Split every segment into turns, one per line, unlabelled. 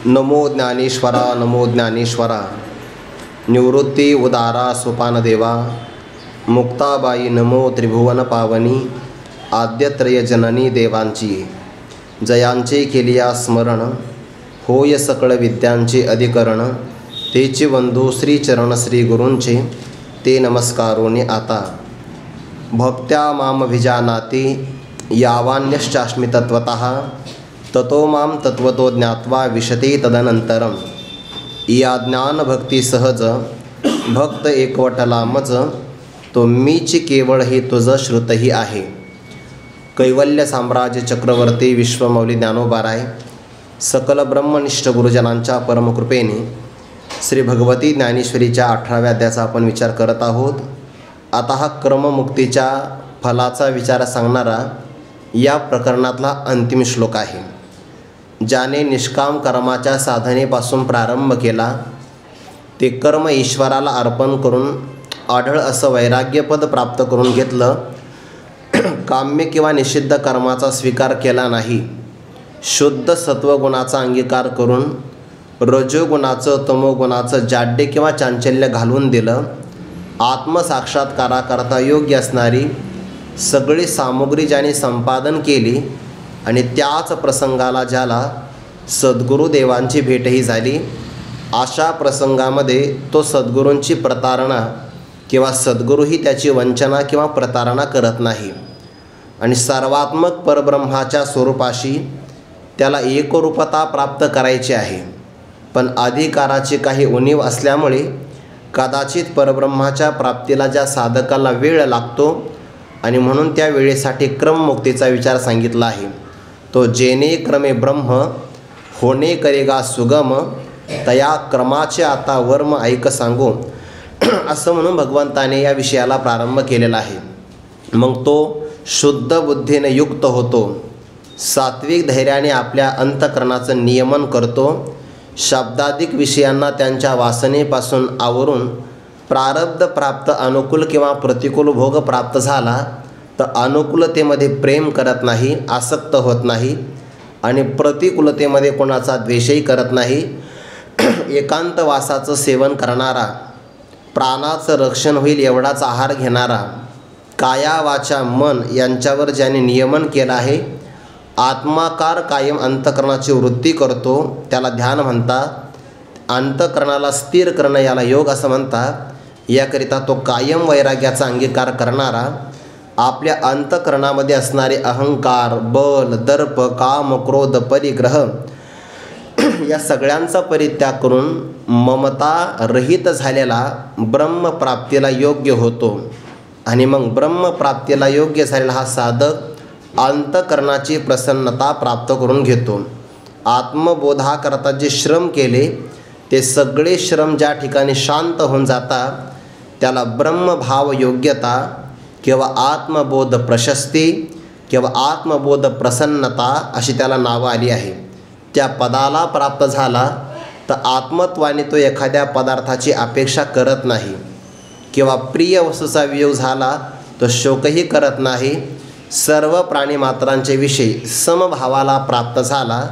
नमो ज्ञानेश्वरा नमो ज्ञानेश्वरा। निवृत्ती उदारा सोपानदेवा। मुक्ताबाई नमो त्रिभुवन पावनी। आद्यत्रय जननी देवांची जयांचे केलिया स्मरण। होय सकळ विद्यांचे अधिकरण। तेचे वंदू श्रीचरण श्री गुरूंचे ते नमस्कारोनी आता। भक्त्या माम भिजानाति यावान्यश्चास्मि तत्वतः। ततो माम तत्वतो ज्ञात्वा विशते तदनंतरम। या ज्ञान भक्ती सहज भक्त एकवटला मज। तो मीच केवळ हे तुझ श्रुतही आहे। कैवल्य साम्राज्य चक्रवर्ती विश्वमौली ज्ञानोबाराय सकल ब्रह्मनिष्ठ गुरुजनांच्या परमकृपेने श्री भगवती ज्ञानेश्वरीच्या 18व्या अध्यायाचा आपण विचार करत आहोत। आता हा क्रममुक्तीच्या फलाचा विचार सांगणारा या प्रकरणातला अंतिम श्लोक आहे। ज्याने निष्काम कर्माच्या साधनेपासून प्रारंभ केला ते कर्म ईश्वराला अर्पण करून आढळ असं वैराग्यपद प्राप्त करून घेतलं। काम्य किंवा निषिद्ध कर्माचा स्वीकार केला नाही। शुद्ध सत्वगुणाचा अंगीकार करून रजोगुणाचं तमोगुणाचं जाड्य किंवा चांचल्य घालवून दिलं। आत्मसाक्षात्काराकरता योग्य असणारी सगळी सामुग्री ज्याने संपादन केली आणि त्याच प्रसंगाला ज्याला सद्गुरुदेवांची भेटही झाली, अशा प्रसंगामध्ये तो सद्गुरूंची प्रतारणा किंवा सद्गुरूही त्याची वंचना किंवा प्रतारणा करत नाही। आणि सर्वात्मक परब्रह्माच्या स्वरूपाशी त्याला एकरूपता प्राप्त करायची आहे। पण अधिकाराची काही उणीव असल्यामुळे कदाचित परब्रह्माच्या प्राप्तीला ज्या साधकाला वेळ लागतो आणि म्हणून त्या वेळेसाठी क्रममुक्तीचा विचार सांगितला आहे। तो जेने क्रमे ब्रह्म होणे करेगा सुगम। तया क्रमाचे आता वर्म ऐक सांगू असं म्हणून भगवंताने या विषयाला प्रारंभ केलेला आहे। मग तो शुद्ध बुद्धीने युक्त होतो। सात्विक धैर्याने आपल्या अंतःकरणाचं नियमन करतो। शब्दाधिक विषयांना त्यांच्या वासनेपासून आवरून प्रारब्ध प्राप्त अनुकूल किंवा प्रतिकूल भोग प्राप्त झाला तर अनुकूलतेमध्ये प्रेम करत नाही, आसक्त होत नाही आणि प्रतिकूलतेमध्ये कोणाचा द्वेषही करत नाही। एकांतवासाचं सेवन करणारा, प्राणाचं रक्षण होईल एवढाच आहार घेणारा, काया वाचा मन यांच्यावर ज्याने नियमन केलं आहे, आत्माकार कायम अंतःकरणाची वृत्ती करतो त्याला ध्यान म्हणतात। अंतःकरणाला स्थिर करणं याला योग असं म्हणतात। याकरिता तो कायम वैराग्याचा अंगीकार करणारा, आपल्या अंतःकरणामध्ये असणारे अहंकार, बल, दर्प, काम, क्रोध, परिग्रह या सगळ्यांचा परित्याग करून ममता रहित झालेला ब्रह्मप्राप्तीला योग्य होतो। आणि मग ब्रह्मप्राप्तीला योग्य झालेला हा साधक अंतःकरणाची प्रसन्नता प्राप्त करून घेतो। आत्मबोधाकरता जे श्रम केले ते सगळे श्रम ज्या ठिकाणी शांत होऊन जातात त्याला ब्रह्मभाव योग्यता किंवा आत्मबोध प्रशस्ती किंवा आत्मबोध प्रसन्नता अशी त्याला नावं आली आहे। त्या पदाला प्राप्त झाला तर आत्मत्वाने तो एखाद्या पदार्थाची अपेक्षा करत नाही किंवा प्रिय वस्तूचा वियोग झाला तो शोकही करत नाही। सर्व प्राणीमात्रांचे विषयी समभावाला प्राप्त झाला।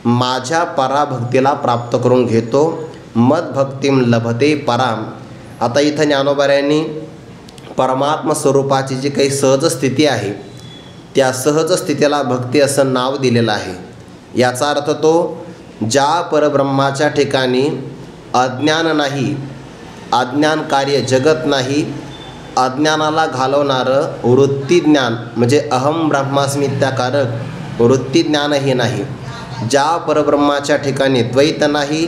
माझ्या पराभक्तीला प्राप्त करून घेतो। मदभक्तिम लभते पराम। आता इथं ज्ञानोबाऱ्यांनी परमात्म स्वरूपाची जी काही सहज स्थिती आहे त्या सहज स्थितीला भक्ती असं नाव दिलेलं आहे। याचा अर्थ तो ज्या परब्रह्माच्या ठिकाणी अज्ञान नाही, अज्ञान कार्य जगत नाही, अज्ञानाला घालवणारं वृत्तीज्ञान म्हणजे अहम ब्रह्मास्मित्याकारक वृत्तीज्ञानही नाही, ज्या परब्रह्माच्या ठिकाणी द्वैत नाही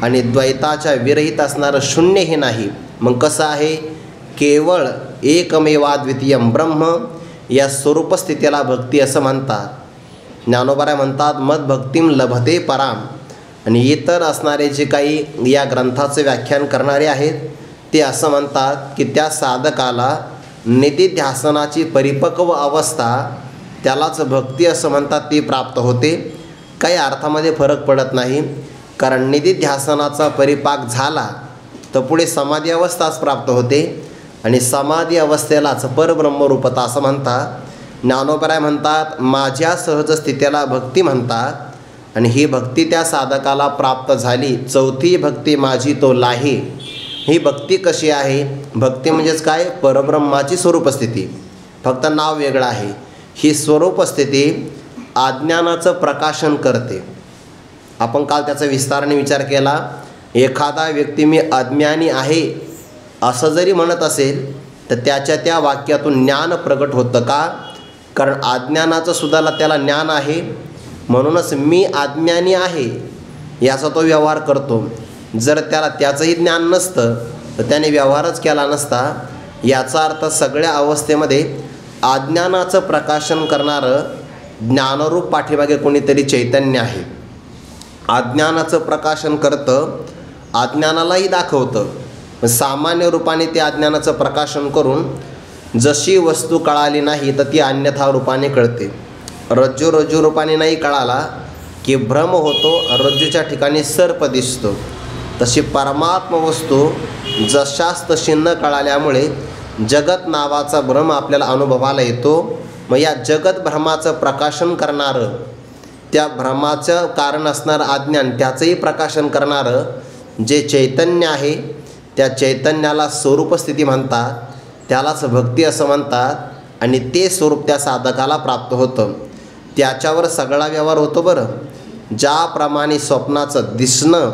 आणि द्वैताच्या विरहित असणारं शून्यही नाही, मग कसं आहे, केवळ एकमेवाद्वितीयम ब्रह्म या स्वरूपस्थितीला भक्ती असं म्हणतात। ज्ञानोबाराय म्हणतात मदभक्तिम लभते पराम। आणि इतर असणारे जे काही या ग्रंथाचे व्याख्यान करणारे आहेत ते असं म्हणतात की त्या साधकाला निधिध्यासनाची परिपक्व अवस्था त्यालाच भक्ती असं म्हणतात ती प्राप्त होते। काही अर्थामध्ये फरक पडत नाही, कारण निधिध्यासनाचा परिपाक झाला तर पुढे समाधी अवस्थाच प्राप्त होते आणि समाधी अवस्थेलाच परब्रह्मरूपता असं म्हणतात। ज्ञानोबराय म्हणतात माझ्या सहज स्थितीला भक्ती म्हणतात आणि ही भक्ती त्या साधकाला प्राप्त झाली. चौथी भक्ती माझी तो लाहे. ही भक्ती कशी आहे? भक्ती म्हणजेच काय? परब्रह्माची स्वरूपस्थिती, फक्त नाव वेगळं आहे. ही स्वरूपस्थिती अज्ञानाचं प्रकाशन करते. आपण काल त्याचा विस्ताराने विचार केला. एखादा व्यक्ती मी अज्ञानी आहे असं जरी म्हणत असेल तर त्याच्या त्या वाक्यातून ज्ञान प्रगट होतं का? कारण अज्ञानाचं सुद्धा त्याला ज्ञान आहे, म्हणूनच मी अज्ञानी आहे याचा तो व्यवहार करतो. जर त्याला त्याचंही ज्ञान नसतं तर त्याने व्यवहारच केला नसता. याचा अर्थ सगळ्या अवस्थेमध्ये अज्ञानाचं प्रकाशन करणारं ज्ञानरूप पाठीमागे कोणीतरी चैतन्य आहे. अज्ञानाचं प्रकाशन करतं, अज्ञानालाही दाखवतं. सामान्य रूपाने ते अज्ञानाचं प्रकाशन करून जशी वस्तू कळाली नाही तर ती अन्यथा रूपाने कळते. रज्जू रूपाने नाही कळाला की भ्रम होतो, रज्जूच्या ठिकाणी सर्प दिसतो. तशी परमात्म वस्तू जशास तशी न कळाल्यामुळे जगत नावाचा भ्रम आपल्याला अनुभवाला येतो. मग या जगत भ्रमाचं प्रकाशन करणारं, त्या भ्रमाचं कारण असणारं अज्ञान त्याचंही प्रकाशन करणारं जे चैतन्य आहे, त्या चैतन्याला स्वरूपस्थिती म्हणतात, त्यालाच भक्ती असं म्हणतात. आणि ते स्वरूप त्या साधकाला प्राप्त होतं. त्याच्यावर सगळा व्यवहार होतो. बरं, ज्याप्रमाणे स्वप्नाचं दिसणं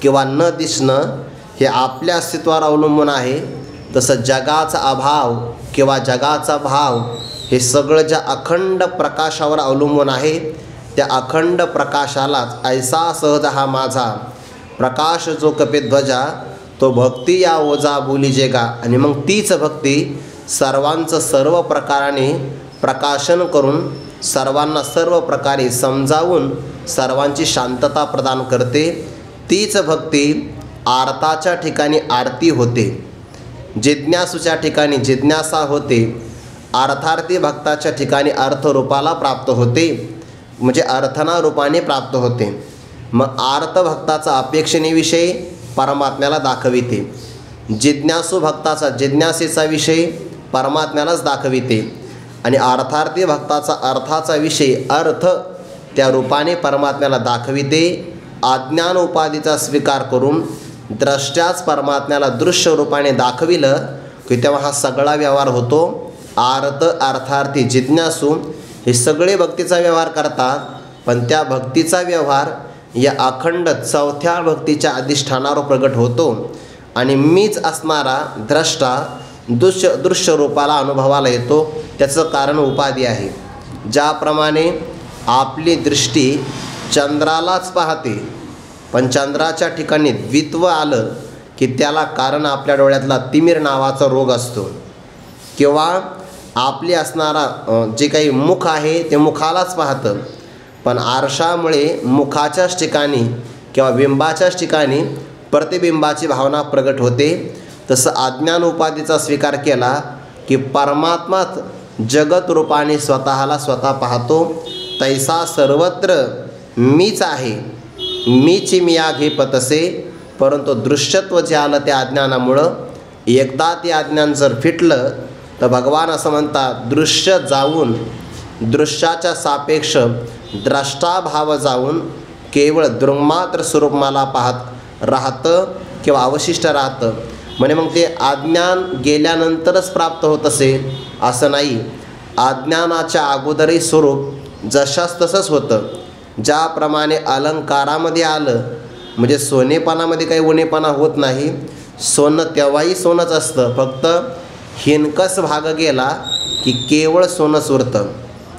किंवा न दिसणं हे आपल्या अस्तित्वावर अवलंबून आहे, तसं जगाचा अभाव किंवा जगाचा भाव हे सगळं ज्या अखंड प्रकाशावर अवलंबून आहे, त्या अखंड प्रकाशालाच ऐसा सहज हा माझा प्रकाश जो कपे ध्वजा, तो भक्ती या ओजा बोली जेगा. आणि मग तीच भक्ती सर्वांचं सर्व प्रकाराने प्रकाशन करून सर्वांना सर्व प्रकारे समजावून सर्वांची शांतता प्रदान करते. तीच भक्ती आरताच्या ठिकाणी आरती होते, जिज्ञासूच्या ठिकाणी जिज्ञासा होते, अर्थार्थी भक्ताच्या ठिकाणी अर्थरूपाला प्राप्त होते, म्हणजे अर्थना रूपाने प्राप्त होते. मग आर्त भक्ताचा अपेक्षेने विषय परमात्म्याला दाखविते, जिज्ञासू भक्ताचा जिज्ञासेचा विषय परमात्म्यालाच दाखविते, आणि अर्थार्थी भक्ताचा अर्थाचा विषय अर्थ त्या रूपाने परमात्म्याला दाखविते. अज्ञान उपाधीचा स्वीकार करून द्रष्ट्याच परमात्म्याला दृश्य रूपाने दाखविलं की तेव्हा हा सगळा व्यवहार होतो. आर्त अर्थार्थी जिज्ञासू हे सगळे भक्तीचा व्यवहार करतात, पण त्या भक्तीचा व्यवहार या अखंड चौथ्या भक्तीच्या अधिष्ठानावर प्रगट होतो. आणि मीच असणारा द्रष्टा दृश्य रूपाला अनुभवाला येतो. त्याचं कारण उपाधी आहे. ज्याप्रमाणे आपली दृष्टी चंद्रालाच पाहते, पण चंद्राच्या ठिकाणी द्वित्व आलं की त्याला कारण आपल्या डोळ्यातला तिमिर नावाचा रोग असतो. किंवा आपली असणारा जे काही मुख आहे ते मुखालाच पाहतं, पण आरशामुळे मुखाच्याच ठिकाणी किंवा बिंबाच्याच ठिकाणी प्रतिबिंबाची भावना प्रगट होते. तसं अज्ञान उपाधीचा स्वीकार केला की परमात्माच जगत रूपाने स्वतःला स्वतः पाहतो. तैसा सर्वत्र मीच आहे, मीची मिया घे पतसे. परंतु दृश्यत्व जे आलं त्या अज्ञानामुळं, एकदा ते अज्ञान जर फिटलं तर भगवान असं म्हणतात, दृश्य जाऊन दृश्याच्या सापेक्ष द्रष्टाभाव जाऊन केवळ दृङ्मात्र स्वरूप मला पाहत राहतं किंवा अवशिष्ट राहतं. म्हणजे मग ते अज्ञान गेल्यानंतरच प्राप्त होत असेल असं नाही. अज्ञानाच्या अगोदरही स्वरूप जशास तसंच होतं. ज्याप्रमाणे अलंकारामध्ये आलं म्हणजे सोनेपणामध्ये काही उणेपणा होत नाही. सोनं तेव्हाही सोनंच असतं, फक्त हिनकस भाग गेला की केवळ सोनंच उरतं.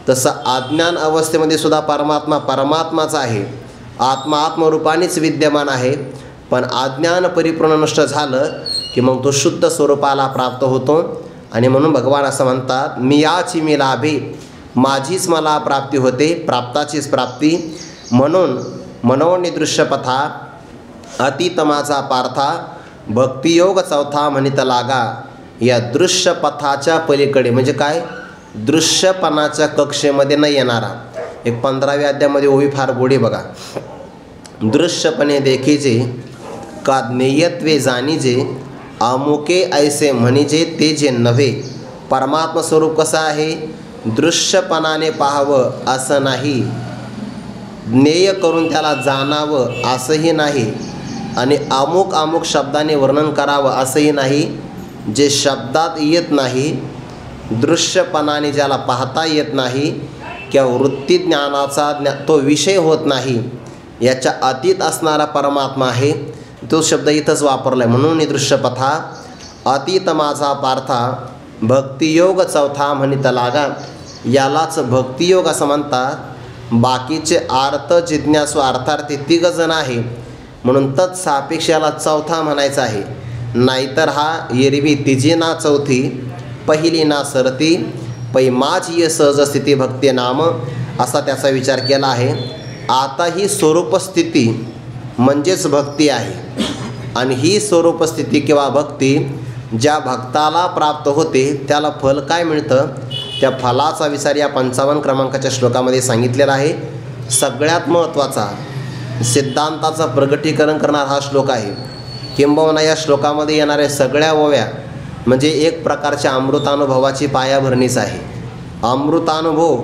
तसं अज्ञान अवस्थेमध्ये सुद्धा परमात्मा परमात्माच आहे, आत्मा आत्मरूपानेच विद्यमान आहे. पण अज्ञान परिपूर्ण नष्ट झालं की मग तो शुद्ध स्वरूपाला प्राप्त होतो. आणि म्हणून भगवान असं म्हणतात, मी याची मी लाभे, माझीच मला प्राप्ती होते, प्राप्ताचीच प्राप्ती. म्हणून मनोनिदृश्यपथा अतीत माझा पार्था, भक्तियोग चौथा म्हणित लागा. या दृश्यपथाच्या पलीकडे म्हणजे काय, दृश्यपणाच्या कक्षेमध्ये न येणारा. एक 15व्या अध्यायामध्ये ओवी फार गोडी बघा. दृश्यपणे देखीजे का ज्ञेयत्वे जाणीजे, अमुके ऐसे म्हणीजे ते जे नव्हे. परमात्म स्वरूप कसं आहे, दृश्यपणाने पाहावं असं नाही. ज्ञेय करून त्याला जाणावं असंही नाही आणि अमुक अमुक शब्दाने वर्णन करावं असंही नाही. जे शब्दात येत नाही, दृश्यपणाने ज्याला पाहता येत नाही किंवा वृत्तीज्ञानाचा तो विषय होत नाही, याच्या अतीत असणारा परमात्मा आहे. तो शब्द इथंच वापरला आहे. म्हणून दृश्यपथा अतीत माझा पार्था भक्तियोग चौथा म्हणित लागा. यालाच भक्तियोग असं म्हणतात. बाकीचे अर्थ जिज्ञासू अर्थार्थी तिघजण आहे म्हणून तत्सापेक्ष याला चौथा म्हणायचा आहे. नाहीतर हा एरवी तिजी ना चौथी पहिली ना सरती पै माझी ये सहज स्थिती भक्ती नाम असा त्याचा विचार केला आहे. आता ही स्वरूपस्थिती म्हणजेच भक्ती आहे आणि ही स्वरूपस्थिती किंवा भक्ती ज्या भक्ताला प्राप्त होते त्याला फल काय मिळतं, त्या फलाचा विचार या 55 क्रमांकाच्या श्लोकामध्ये सांगितलेला आहे. सगळ्यात महत्त्वाचा सिद्धांताचं प्रगटीकरण करणारा हा श्लोक आहे. किंबहुना या श्लोकामध्ये येणाऱ्या सगळ्या ओव्या म्हणजे एक प्रकारच्या अमृतानुभवाची पायाभरणीच आहे. अमृतानुभव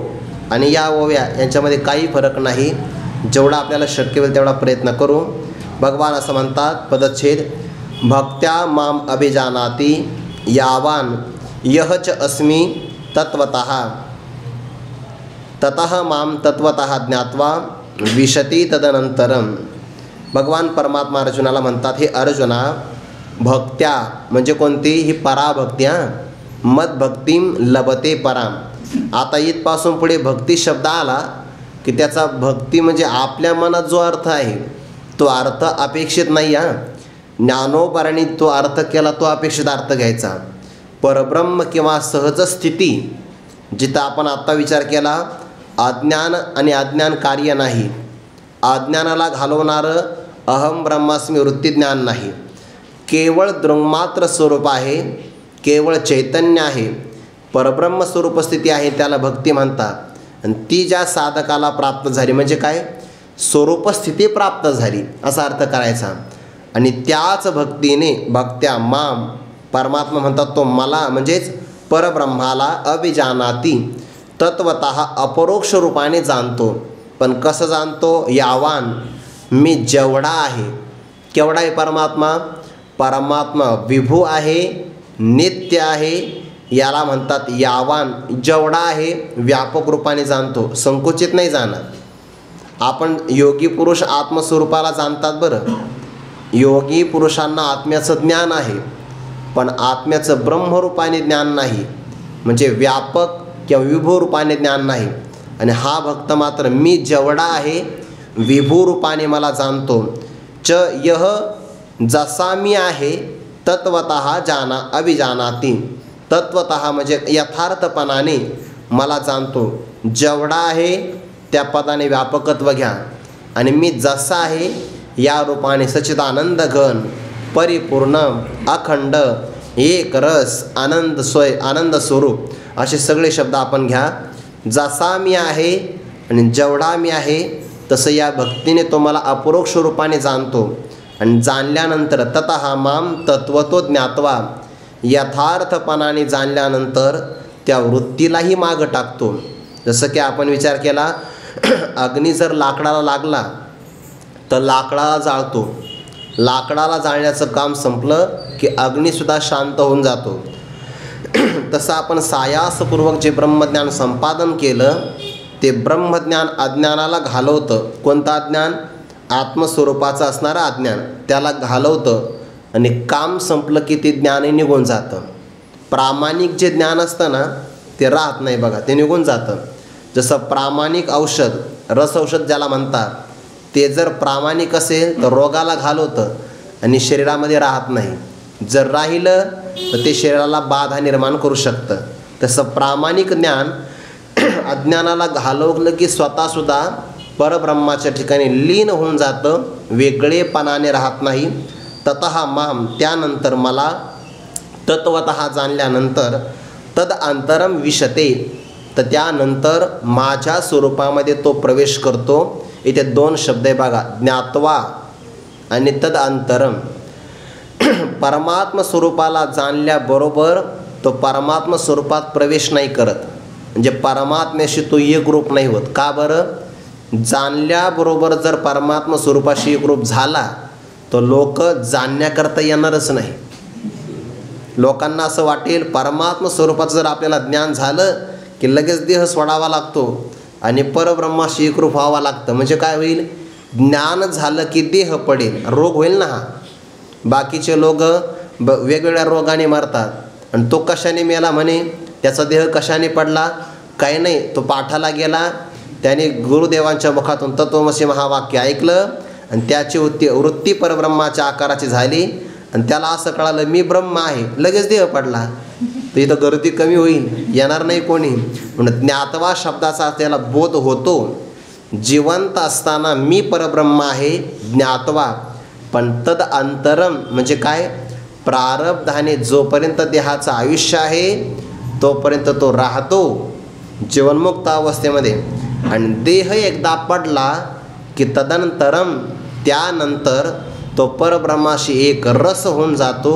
आणि या ओव्या यांच्यामध्ये काही फरक नाही. जेवढा आपल्याला शक्य होईल तेवढा प्रयत्न करू. भगवान असं म्हणतात, पदच्छेद भक्त्या माम अभिजानाति यावान यहच अस्मि तत्वतः ततः माम तत्वतः ज्ञात्वा विशती तदनंतरम. भगवान परमात्मा अर्जुनाला म्हणतात, हे अर्जुना, भक्त्या म्हणजे कोणती, ही पराभक्त्या मदभक्तीम लभते पराम. आता इथपासून पुढे भक्ती शब्द आला की त्याचा भक्ती म्हणजे आपल्या मनात जो अर्थ आहे तो अर्थ अपेक्षित नाही. ज्ञानोपराने तो अर्थ केला तो अपेक्षित अर्थ घ्यायचा. परब्रह्म किंवा सहज स्थिती जिथं आपण आत्ता विचार केला, अज्ञान आणि अज्ञान कार्य नाही. अज्ञानाला घालवणारं अहम ब्रह्मास्मी वृत्तीज्ञान नाही. केवळ दृङ्मात्र स्वरूप आहे, केवळ चैतन्य आहे, परब्रह्म स्वरूप स्थिती आहे, त्याला भक्ती म्हणतात. आणि ती ज्या साधकाला प्राप्त झाली म्हणजे काय, स्वरूपस्थिती प्राप्त झाली असा अर्थ करायचा. आणि त्याच भक्तीने भक्त्या माम परमात्मा म्हणतात तो मला म्हणजेच परब्रह्माला अभिजानाती तत्वतः अपरोक्ष रूपाने जाणतो. पण कसं जाणतो, यावान मी जेवढा आहे. केवढा आहे परमात्मा, परमात्मा विभू आहे, नित्य आहे, याला म्हणतात यावान. जेवढा आहे व्यापक रूपाने जाणतो, संकुचित नाही जाणार. आपण योगी पुरुष आत्मस्वरूपाला जाणतात. बरं, योगी पुरुषांना आत्म्याचं ज्ञान आहे पण आत्म्याचं ब्रह्मरूपाने ज्ञान नाही, म्हणजे व्यापक किंवा विभू रूपाने ज्ञान नाही. आणि हा भक्त मात्र मी जेवढा आहे विभू रूपाने मला जाणतो. च यह जसा मी आहे तत्वतः जाना अभिजानाती. तत्वतः म्हणजे यथार्थपणाने मला जाणतो. जेवढा आहे त्या पदाने व्यापकत्व घ्या. आणि मी जसा आहे या रूपाने सच्चिदानंद घन परिपूर्ण अखंड एक रस आनंद सोय आनंद स्वरूप असे सगळे शब्द आपण घ्या. जसा मी आहे आणि जेवढा मी आहे तसं या भक्तीने तो मला अपरोक्ष रूपाने जाणतो. आणि जाणल्यानंतर ततः माम तत्वतो ज्ञात्वा, यथार्थपणाने जाणल्यानंतर त्या वृत्तीलाही मागं टाकतो. जसं की आपण विचार केला, अग्नी जर लाकडाला लागला तर लाकडाला जाळतो. लाकडाला जाळण्याचं काम संपलं की अग्निसुद्धा शांत होऊन जातो. तसं आपण सायासपूर्वक जे ब्रह्मज्ञान संपादन केलं ते ब्रह्मज्ञान अज्ञानाला घालवतं. कोणतं अज्ञान, आत्मस्वरूपाचं असणारं अज्ञान त्याला घालवतं. आणि काम संपलं की ते ज्ञानही निघून जातं. प्रामाणिक जे ज्ञान असतं ना ते राहत नाही बघा, ते निघून जातं. जसं प्रामाणिक औषध, रस औषध ज्याला म्हणतात, ते जर प्रामाणिक असेल तर रोगाला घालवतं आणि शरीरामध्ये राहत नाही. जर राहिलं तर ते शरीराला बाधा निर्माण करू शकतं. तसं प्रामाणिक ज्ञान अज्ञानाला घालवलं की स्वतःसुद्धा परब्रह्माच्या ठिकाणी लीन होऊन जातं, वेगळेपणाने राहत नाही. ततः माम त्यानंतर मला तत्वतः जाणल्यानंतर तद अंतरम विशते, तर त्यानंतर माझ्या स्वरूपामध्ये तो प्रवेश करतो. इथे 2 शब्द आहे बघा, ज्ञात्वा आणि तद अंतरम. परमात्म स्वरूपाला जाणल्याबरोबर तो परमात्म स्वरूपात प्रवेश नाही करत, म्हणजे परमात्म्याशी तो एक रूप नाही होत. का बरं, जाणल्याबरोबर जर परमात्मा स्वरूपाशी एकरूप झाला तर लोक जाणण्याकरता येणारच नाही. लोकांना असं वाटेल परमात्मा स्वरूपाचं जर आपल्याला ज्ञान झालं की लगेच देह सोडावा लागतो आणि परब्रह्माशी एकरूप व्हावं लागतं. म्हणजे काय होईल, ज्ञान झालं की देह पडेल, रोग होईल ना. हा बाकीचे लोक वेगवेगळ्या रोगाने मरतात आणि तो कशाने मेला म्हणे, त्याचा देह कशाने पडला, काही नाही, तो पाठाला गेला, त्याने गुरुदेवांच्या मुखातून तत्वमसी महावाक्य ऐकलं आणि त्याची वृत्ती परब्रह्माच्या आकाराची झाली आणि त्याला असं कळालं मी ब्रह्म आहे, लगेच देह पडला. तर इथं गर्दी कमी होईल, येणार नाही कोणी. म्हणून ज्ञातवा शब्दाचा त्याला बोध होतो. जिवंत असताना मी परब्रह्म आहे ज्ञातवा, पण तद अंतरम म्हणजे काय, प्रारब्धाने जोपर्यंत देहाचं आयुष्य आहे तोपर्यंत तो राहतो जीवनमुक्त अवस्थेमध्ये. आणि देह एकदा पडला की तदनंतरम त्यानंतर तो परब्रह्माशी एक रस होऊन जातो,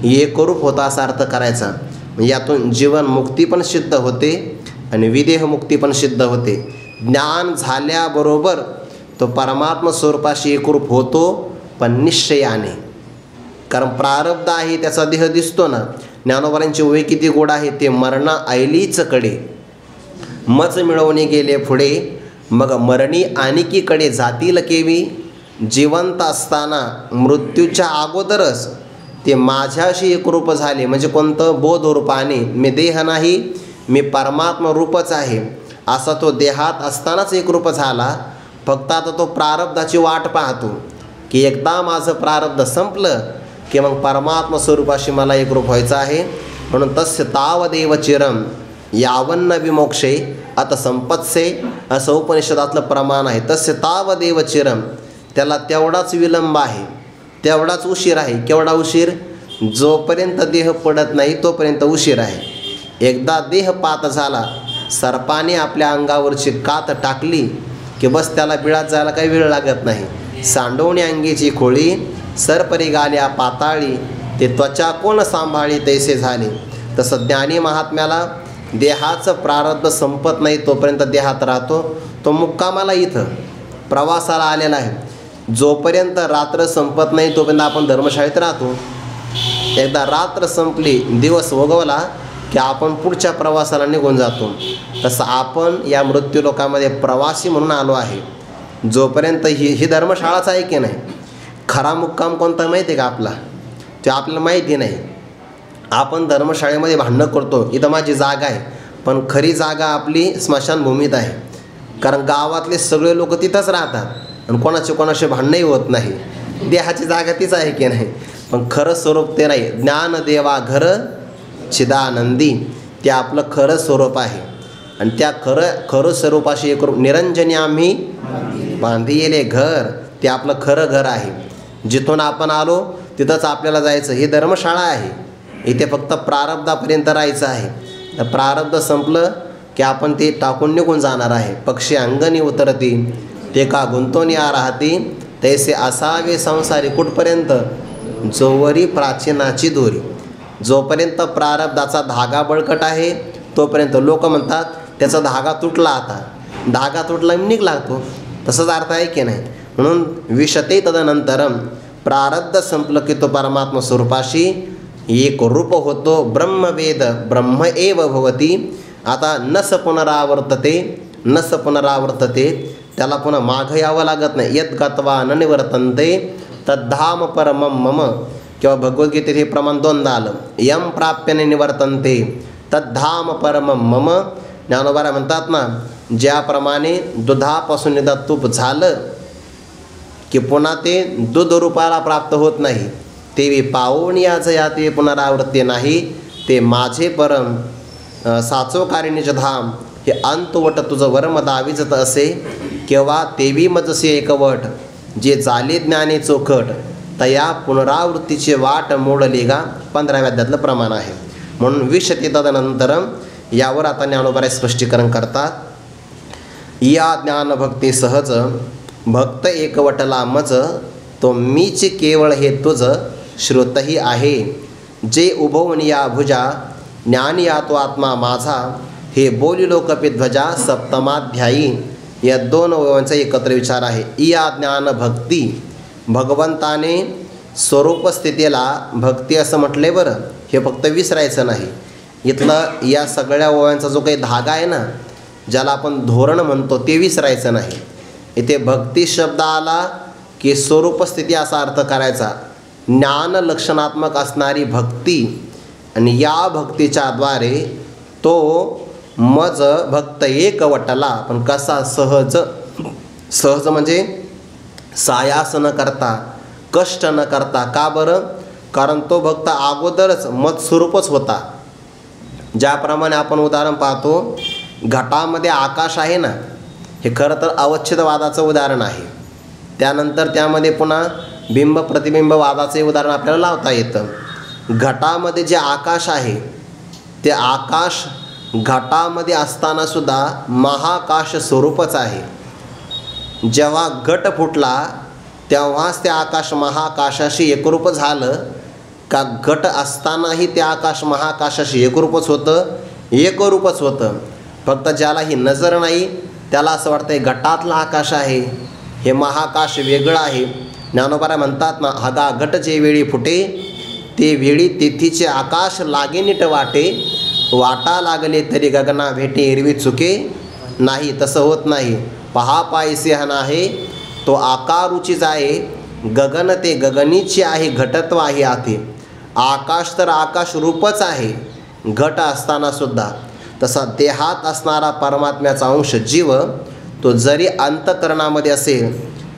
एकरूप होता असा अर्थ करायचा. यातून जीवनमुक्ती पण सिद्ध होते आणि विदेहमुक्ती पण सिद्ध होते. ज्ञान झाल्याबरोबर तो परमात्मा स्वरूपाशी एकरूप होतो, पण निश्चयाने. कारण प्रारब्ध आहे त्याचा देह दिसतो ना. ज्ञानोबांची वय किती गोड आहे, ते मरणा ऐलीच कडे मच मिळवणे गेले पुढे, मग मरणी आणिकीकडे जातील केवी. जिवंत असताना मृत्यूच्या अगोदरच ते माझ्याशी एकरूप झाले. म्हणजे कोणतं, बोधरूपाने. मी देह नाही, मी परमात्मा रूपच आहे असा तो देहात असतानाच एकरूप झाला. फक्त आता तो प्रारब्धाची वाट पाहतो की एकदा माझं प्रारब्ध संपलं की मग परमात्मा स्वरूपाशी मला एकरूप व्हायचं आहे. म्हणून तस्य तावदेव चिरम यावन्न विमोक्षे आता संपत्से असं उपनिषदातलं प्रमाण आहे. तस्य तावदेव चिरम, त्याला तेवढाच विलंब आहे, तेवढाच उशीर आहे. केवढा उशीर, जोपर्यंत देह पडत नाही तोपर्यंत उशीर आहे. एकदा देह पात झाला, सर्पाने आपल्या अंगावरची कात टाकली की बस त्याला बिळात जायला काही वेळ लागत नाही. सांडवणी अंगीची खोळी सरपरी गाल्या पाताळी, ते त्वचा कोण सांभाळी तैसे झाले. तसं ज्ञानी महात्म्याला देहाचं प्रारब्ध संपत नाही तोपर्यंत देहात राहतो. तो मुक्कामाला इथं प्रवासाला आलेला आहे. जोपर्यंत रात्र संपत नाही तोपर्यंत आपण धर्मशाळेत राहतो. एकदा रात्र संपली, दिवस उगवला की आपण पुढच्या प्रवासाला निघून जातो. तसं आपण या मृत्यूलोकामध्ये प्रवासी म्हणून आलो आहे. जोपर्यंत ही धर्मशाळाच आहे की नाही. खरा मुक्काम कोणता माहिती आहे का आपला, ते आपल्याला माहिती नाही. आपण धर्मशाळेमध्ये भांडणं करतो, इथं माझी जागा आहे, पण खरी जागा आपली स्मशानभूमीत आहे. कारण गावातले सगळे लोक तिथंच राहतात आणि कोणाचे भांडणंही होत नाही. देहाची जागा तीच आहे की नाही, पण खरं स्वरूप ते नाही. ज्ञानदेवा घर चिदानंदी, ते आपलं खरं स्वरूप आहे. आणि त्या खरं स्वरूपाशी एक निरंजनी आम्ही बांधिले घर, ते आपलं खरं घर आहे. जिथून आपण आलो तिथंच आपल्याला जायचं. ही धर्मशाळा आहे, इथे फक्त प्रारब्धापर्यंत राहायचं आहे. तर प्रारब्ध संपलं की आपण ते टाकून निघून जाणार आहे. पक्षी अंगणी उतरती ते का गुंतवणी आ राहती, तैसे असावे संसारी कुठपर्यंत, जोवरी प्राचीनाची दोरी. जोपर्यंत प्रारब्धाचा धागा बळकट आहे तोपर्यंत लोक म्हणतात त्याचा धागा तुटला, आता धागा तुटला निघला तो. तसंच अर्थ आहे की नाही. म्हणून विशते तदनंतरम, प्रारब्ध संपलं की तो परमात्मा स्वरूपाशी एक रूप होतो. ब्रह्मवेद ब्रह्म एव भवती. आता नस पुनरावर्तते, त्याला पुन्हा मागं यावं लागत नाही. यद गत्वा न निवर्तन्ते तद्धाम परमं मम, किंवा भगवद्गीतेत हे प्रमाण दोनदा आलं. यम प्राप्यने निवर्तन्ते तद्धाम परमं मम. ज्ञानोबा म्हणतात ना, ज्याप्रमाणे दुधापासून एकदा तूप झालं की पुन्हा ते दूध रूपाला प्राप्त होत नाही, तेवी पावून याचं या ते पुनरावृत्ती नाही. ते माझे परम साचोकारिणीचे धाम, हे अंतवट तुझं वर्म दावीजत असे, केव्हा तेवी मजसे एकवट, जे झाले ज्ञाने चोखट, तया पुनरावृत्तीची वाट मोडली गा. 15व्या अध्यायातलं प्रमाण आहे. म्हणून विशते तदनंतरम, यावर आता ज्ञानोबा स्पष्टीकरण करतात. या ज्ञानभक्ती सहज भक्त एकवटला मज, तो मीच केवळ हे तुझ श्रुतही आहे. जे उभवून या भुजा, ज्ञान या तो आत्मा माझा, हे बोलिलो कपिध्वजा सप्तमाध्यायी. या दोन अवयवांचा एकत्र विचार आहे. या ज्ञान भक्ती, भगवंताने स्वरूप स्थितीला भक्ती असं म्हटलंय बरं. हे फक्त विसरायचं नाही. इथलं या सगळ्या अवयवांचा जो काही धागा आहे ना, ज्याला आपण धोरण म्हणतो, ते विसरायचं नाही. इथे भक्ती शब्द आला की स्वरूप स्थिती असा अर्थ करायचा. ज्ञान लक्षणात्मक असणारी भक्ती, आणि या भक्तीच्या द्वारे तो मज भक्त एकवटला. पण कसा? सहज. सहज म्हणजे सायास न करता, कष्ट न करता. का बरं? कारण तो भक्त अगोदरच मत स्वरूपच होता. ज्याप्रमाणे आपण उदाहरण पाहतो, घटामध्ये आकाश आहे ना, हे खरं तर अवच्छेदवादाचं उदाहरण आहे. त्यानंतर त्यामध्ये पुन्हा बिंब प्रतिबिंबवादाचे उदाहरण आपल्याला लावता येतं. घटामध्ये जे आकाश आहे ते आकाश घटामध्ये असतानासुद्धा महाकाश स्वरूपच आहे. जेव्हा घट फुटला तेव्हाच ते आकाश महाकाशाशी एकरूप झालं का? घट असतानाही ते आकाश महाकाशाशी एकरूपच होतं, एकरूपच होतं. फक्त ज्याला ही नजर नाही त्याला असं वाटतंय घटातला आकाश आहे, हे महाकाश वेगळं आहे. ज्ञानोबा म्हणतात ना, हगा घट जे वेळी फुटे ते वेळी तिथीचे आकाश लागे नीट वाटे, वाटा लागले तरी गगना भेटे एरवी चुके नाही. तसं होत नाही. पहा पायसे हन आहे तो आकारूचीच आहे, गगन ते गगनीची आहे, घटत्व आहे आते. आकाश तर आकाश रूपच आहे घट असताना सुद्धा. तसा देहात असणारा परमात्म्याचा अंश जीव, तो जरी अंतकरणामध्ये असेल,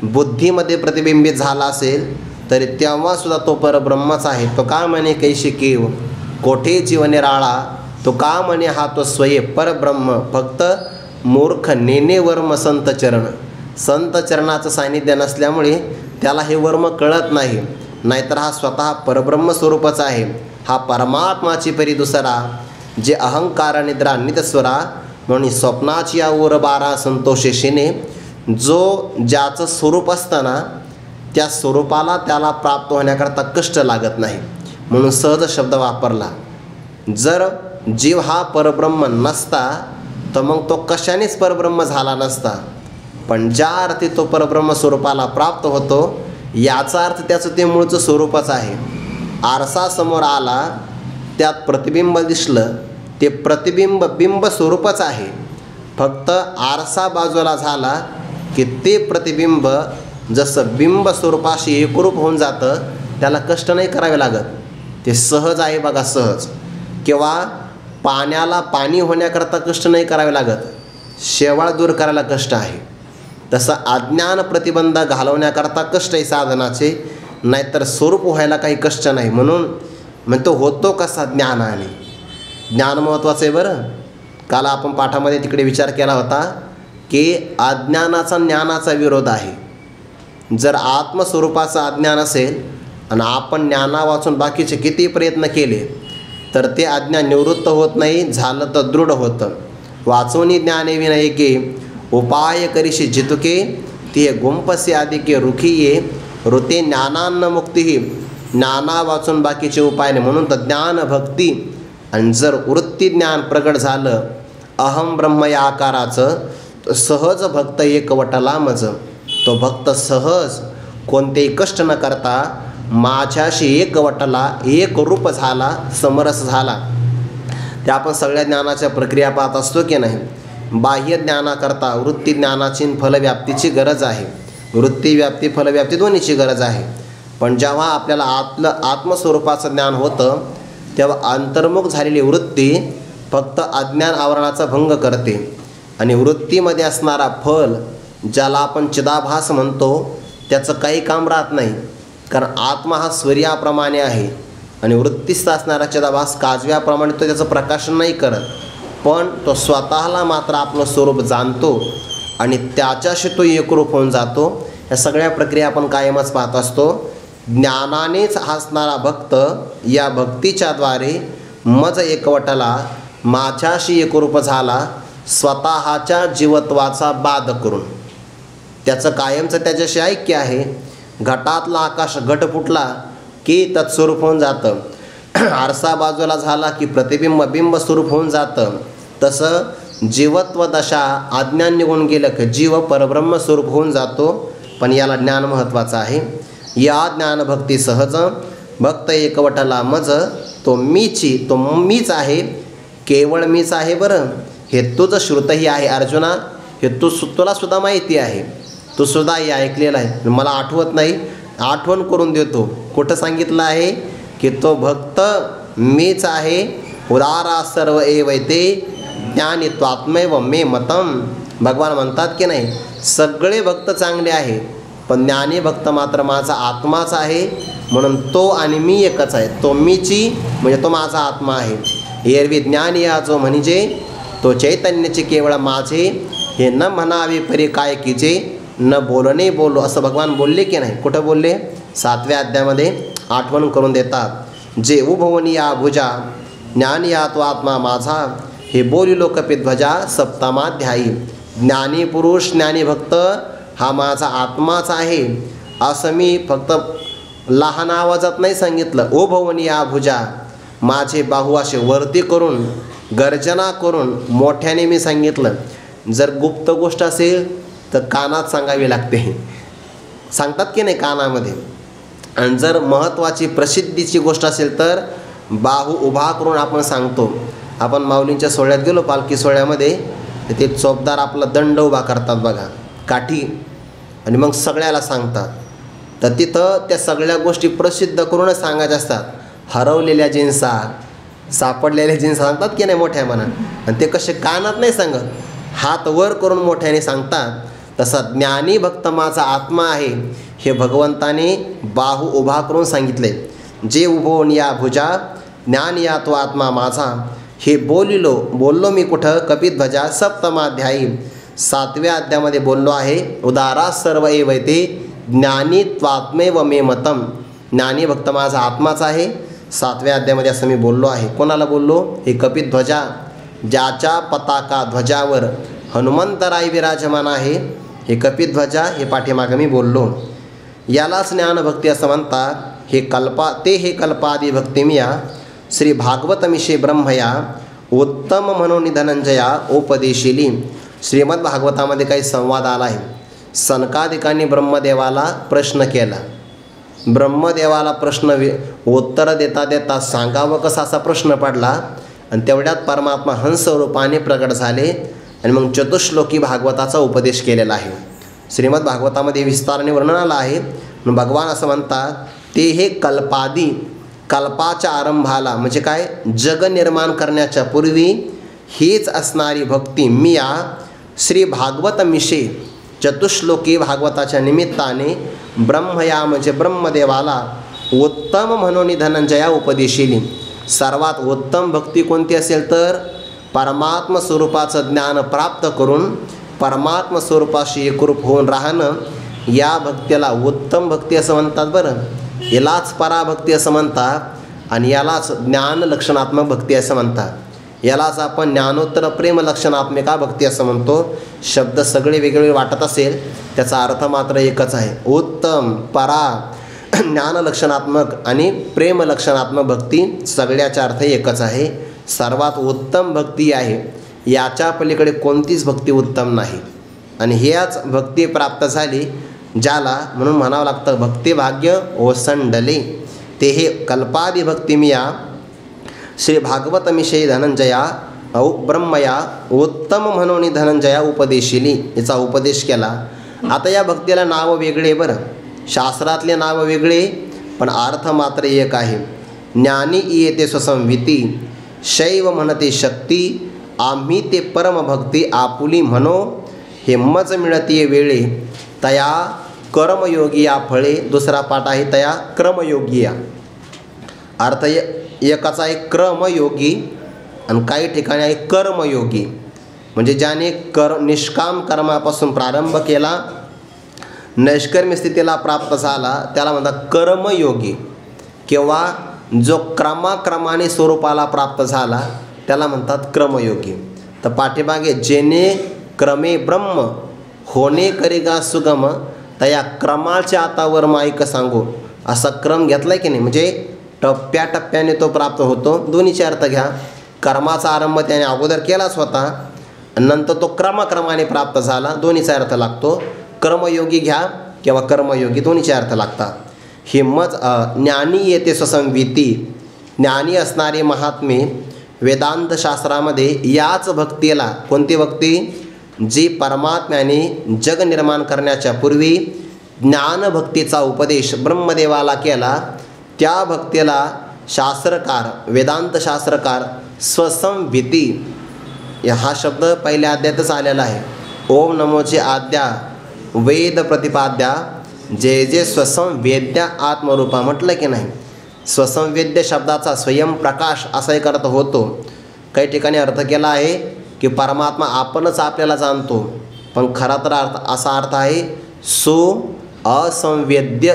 बुद्धीमध्ये प्रतिबिंबित झाला असेल, तरी तेव्हासुद्धा तो परब्रह्मच आहे. तो का म्हणे कैशी केव कोठे जीव निराळा, तो का म्हणे हा तो स्वये परब्रह्म. फक्त मूर्ख नेने वर्म संत चरण. संत चरणाचं सान्निध्य नसल्यामुळे त्याला हे वर्म कळत नाही. नाहीतर हा स्वतः परब्रह्म स्वरूपच आहे. हा परमात्माची परी दुसरा, जे अहंकार निद्रा नितस्वरा म्हणून स्वप्नाची या ओर बारा संतोषेशीने. जो ज्याचं स्वरूप असताना त्या स्वरूपाला त्याला प्राप्त होण्याकरता कष्ट लागत नाही, म्हणून सहज शब्द वापरला. जर जीव हा परब्रह्म नसता तर मग तो कशानेच परब्रह्म झाला नसता. पण ज्या अर्थी तो परब्रह्म स्वरूपाला प्राप्त होतो, याचा अर्थ त्याचं ते मूळचं स्वरूपच आहे. आरसा समोर आला, त्यात प्रतिबिंब दिसलं, ते प्रतिबिंब बिंब स्वरूपच आहे. फक्त आरसा बाजूला झाला की ते प्रतिबिंब जसं बिंब स्वरूपाशी एकरूप होऊन जातं, त्याला कष्ट नाही करावे लागत. ते सहज आहे बघा, सहज. किंवा पाण्याला पाणी होण्याकरता कष्ट नाही करावे लागत, शेवाळ दूर करायला कष्ट आहे. तसं अज्ञान प्रतिबंध घालवण्याकरता कष्ट आहे साधनाचे, नाहीतर स्वरूप व्हायला काही कष्ट नाही. म्हणून तो होतो कसा? ज्ञानाने. ज्ञान महत्त्वाचं आहे बरं. काल आपण पाठामध्ये तिकडे विचार केला होता की अज्ञानाचा ज्ञानाचा विरोध आहे. जर आत्मस्वरूपाचं अज्ञान असेल आणि आपण ज्ञाना वाचून बाकीचे किती प्रयत्न केले तर ते अज्ञान निवृत्त होत नाही, झालं तर दृढ होतं. वाचवणी ज्ञाने विनयके उपाय करीशी जितुके, ते गुंपसे आदिके रुखीये ऋते ज्ञानान्न मुक्ती. ज्ञाना वाचून बाकीचे उपाय नाही, म्हणून तर ज्ञान भक्ती. आणि जर वृत्ती ज्ञान प्रगट झालं अहम ब्रह्म या आकाराचं, सहज भक्त एकवटला मज. तो भक्त सहज कोणतेही कष्ट न करता माझ्याशी एकवटला, एक रूप झाला, समरस झाला. त्या आपण सगळ्या ज्ञानाच्या प्रक्रिया पाहत असतो की नाही. बाह्य ज्ञानाकरता वृत्ती ज्ञानाची फलव्याप्तीची गरज आहे. वृत्ती व्याप्ती फलव्याप्ती दोन्हीची गरज आहे. पण जेव्हा आपल्याला आत्मस्वरूपाचं ज्ञान होतं तेव्हा अंतर्मुख झालेली वृत्ती फक्त अज्ञान आवरणाचा भंग करते. आणि वृत्तीमध्ये असणारा फल, ज्याला आपण चिदाभास म्हणतो, त्याचं काही काम राहत नाही. कारण आत्मा हा सूर्याप्रमाणे आहे आणि वृत्तीस्थ असणारा चिदाभास काजव्याप्रमाणे तो त्याचं प्रकाशन नाही करत, पण तो स्वतःला मात्र आपलं स्वरूप जाणतो आणि त्याच्याशी तो एकरूप होऊन जातो. या सगळ्या प्रक्रिया आपण कायमच पाहत असतो. ज्ञानानेच हसणारा भक्त या भक्तीच्या द्वारे मज एकवटला, माझ्याशी एकरूप झाला, स्वतःच्या जीवत्वाचा बाध करून. त्याचं कायमचं त्याच्याशी ऐक्य आहे. घटातला आकाश घट फुटला की तत्स्वरूप होऊन जातं. आरसा बाजूला झाला की प्रतिबिंब बिंब स्वरूप होऊन जातं. तसं जीवत्व दशा अज्ञान निघून गेलं की जीव परब्रह्म स्वरूप होऊन जातो. पण याला ज्ञान महत्त्वाचं आहे. या ज्ञानभक्ती सहज भक्त एकवटला मज, तो मीच आहे, केवळ मीच आहे. बरं, हे तुझं श्रुतही आहे अर्जुना, हे तुला सुद्धा माहिती आहे, तू सुद्धा हे ऐकलेलं आहे. मला आठवत नाही, आठवण करून देतो. कुठं सांगितलं आहे की तो भक्त मीच आहे. उदारा सर्व एवैते ज्ञानी त्वात्मैव मे मतम. भगवान म्हणतात की नाही, सगळे भक्त चांगले आहे, पण ज्ञानी भक्त मात्र माझा आत्माच आहे. म्हणून तो आणि मी एकच आहे. तो मीची म्हणजे तो माझा आत्मा आहे. एरवी ज्ञान या जो म्हणजे तो चैतन्याचे केवळ माझे, हे न म्हणावे परी काय कीजे, न बोलणे बोलो, असं भगवान बोलले की नाही. कुठं बोलले? 7व्या अध्यायामध्ये आठवण करून देतात. जे उभवनी या भुजा ज्ञान या तो आत्मा माझा, हे बोलिलो कपिध्वजा सप्तमाध्यायी. ज्ञानी पुरुष ज्ञानी भक्त हा माझा आत्माच आहे असं मी फक्त लहान आवाजात नाही सांगितलं. ओ भवनी या भुजा, माझे बाहू असे वरती करून गर्जना करून मोठ्याने मी सांगितलं. जर गुप्त गोष्ट असेल तर कानात सांगावी लागते, सांगतात की नाही कानामध्ये. आणि जर महत्त्वाची प्रसिद्धीची गोष्ट असेल तर बाहू उभा करून आपण सांगतो. आपण माऊलींच्या सोहळ्यात गेलो, पालखी सोहळ्यामध्ये, ते चोपदार आपला दंड उभा करतात बघा, काठी, आणि मग सगळ्याला सांगतात. तर तिथं त्या सगळ्या गोष्टी प्रसिद्ध करूनच सांगायच्या असतात. हरवलेल्या जिन्सा, सापडलेल्या जिन्सा सांगतात की नाही मोठ्या मना, आणि ते कसे कानात नाही सांगत, हात वर करून मोठ्याने सांगतात. तसा ज्ञानी भक्त माझा आत्मा आहे हे भगवंताने बाहू उभा करून सांगितले. जे उभवून या भुजा ज्ञान या तो आत्मा माझा, हे बोललो मी कुठं? कपिध्वजा सप्तमाध्यायी 7व्या अध्यायामध्ये बोललो आहे. उदारा सर्व एवैते ज्ञानी त्वात्मेव मे मतम. ज्ञानी भक्त माझा आत्माच आहे. 7व्या अध्यायामध्ये असं मी बोललो आहे. कोणाला बोललो? हे कपिध्वजा, ज्याच्या पताका ध्वजावर हनुमंतराय विराजमान आहे, हे कपिध्वजा, हे पाठीमागं मी बोललो. यालाच ज्ञानभक्ती असं म्हणतात. हे कल्पादी भक्तिमिया श्री भागवतमिषे ब्रह्मया उत्तम म्हणून धनंजया उपदेशिली. श्रीमद भागवतामध्ये काही संवाद आला आहे. सनकादिकांनी ब्रह्मदेवाला प्रश्न केला. ब्रह्मदेवाला उत्तर देता देता सांगावं कसा असा प्रश्न पडला, आणि तेवढ्यात परमात्मा हंस रूपाने प्रकट झाले आणि मग चतुश्लोकी भागवताचा उपदेश केलेला आहे. श्रीमद भागवतामध्ये विस्ताराने वर्णन आलं आहे. भगवान असं म्हणतात, ते हे कल्पादी, कल्पाच्या आरंभाला म्हणजे काय, जग निर्माण करण्याच्या पूर्वी हीच असणारी भक्ती मी या श्री भागवतमिषे चतुश्लोकी भागवताच्या निमित्ताने ब्रह्मया म्हणजे ब्रह्मदेवाला उत्तम म्हणून धनंजया उपदेशिली. सर्वात उत्तम भक्ती कोणती असेल तर परमात्म स्वरूपाचं ज्ञान प्राप्त करून परमात्म स्वरूपाशी एकरूप होऊन राहणं, या भक्तीला उत्तम भक्ती असं म्हणतात. बरं, यालाच पराभक्ती असं म्हणतात, आणि यालाच ज्ञान लक्षणात्मक भक्ती असं म्हणतात. यालाच आपण ज्ञानोत्तर प्रेम लक्षणात्मिका भक्ती असं म्हणतो. शब्द सगळे वेगवेगळे वाटत असेल, त्याचा अर्थ मात्र एकच आहे. उत्तम, परा, ज्ञान लक्षणात्मक आणि प्रेम लक्षणात्मक भक्ती सगळ्याचा अर्थ एकच आहे. सर्वात उत्तम भक्ती आहे, याच्या पलीकडे कोणतीच भक्ती उत्तम नाही. आणि ह्याच भक्ती प्राप्त झाली ज्याला, म्हणून म्हणावं लागतं भक्तिभाग्य ओसंडले. ते हे कल्पादी भक्तिमिया श्री भागवतमिषयी धनंजया ब्रह्मया उत्तम म्हणून धनंजया उपदेशिली, याचा उपदेश केला. आता या भक्तीला नावं वेगळे, बरं, शास्त्रातले नावं वेगळे, पण अर्थ मात्र एक आहे. ज्ञानी येते स्वसंविती, शैव म्हणते शक्ती, आम्ही ते परमभक्ती आपुली म्हणो, हे मज मिळतीये वेळे, तया कर्मयोगिया फळे. दुसरा पाठ आहे तया क्रमयोगिया. अर्थ एकाचा आहे क्रमयोगी आणि काही ठिकाणी आहे कर्मयोगी. म्हणजे ज्याने निष्काम कर्मापासून प्रारंभ केला, नैष्कर्म्य स्थितीला प्राप्त झाला, त्याला म्हणतात कर्मयोगी. किंवा जो क्रमाक्रमाने स्वरूपाला प्राप्त झाला त्याला म्हणतात क्रमयोगी. तर पाठीमागे जेने क्रमे ब्रह्म होणे करेगा सुगम, तया क्रमाच्या आतावर माईक सांगू, असा क्रम घेतला आहे की नाही. म्हणजे टप्प्याटप्प्याने तो प्राप्त होतो. दोन्हीचे अर्थ घ्या. कर्माचा आरंभ त्याने अगोदर केलाच होता, नंतर तो क्रमाक्रमाने प्राप्त झाला, दोन्हीचा अर्थ लागतो. कर्मयोगी घ्या किंवा कर्मयोगी, दोन्हीचे अर्थ लागतात. हिम्मत ज्ञानी येते स्वसंविती, ज्ञानी असणारे महात्मे वेदांत शास्त्रामध्ये याच भक्तीला, कोणती भक्ती? जी परमात्म्याने जग निर्माण करण्याच्या पूर्वी ज्ञानभक्तीचा उपदेश ब्रह्मदेवाला केला, त्या भक्तीला शास्त्रकार, वेदांत शास्त्रकार स्वसंविती, हा शब्द पहिल्या अध्यायातच आलेला आहे. ओम नमोचे आद्या वेद प्रतिपाद्या जे जे स्वसंवेद्या आत्मरूपा म्हटलं की नाही. स्वसंवेद्य शब्दाचा स्वयंप्रकाश असा एक अर्थ होतो. काही ठिकाणी अर्थ केला आहे की परमात्मा आपणच आपल्याला जाणतो, पण खरा तर असा अर्थ आहे सो असंवेद्य.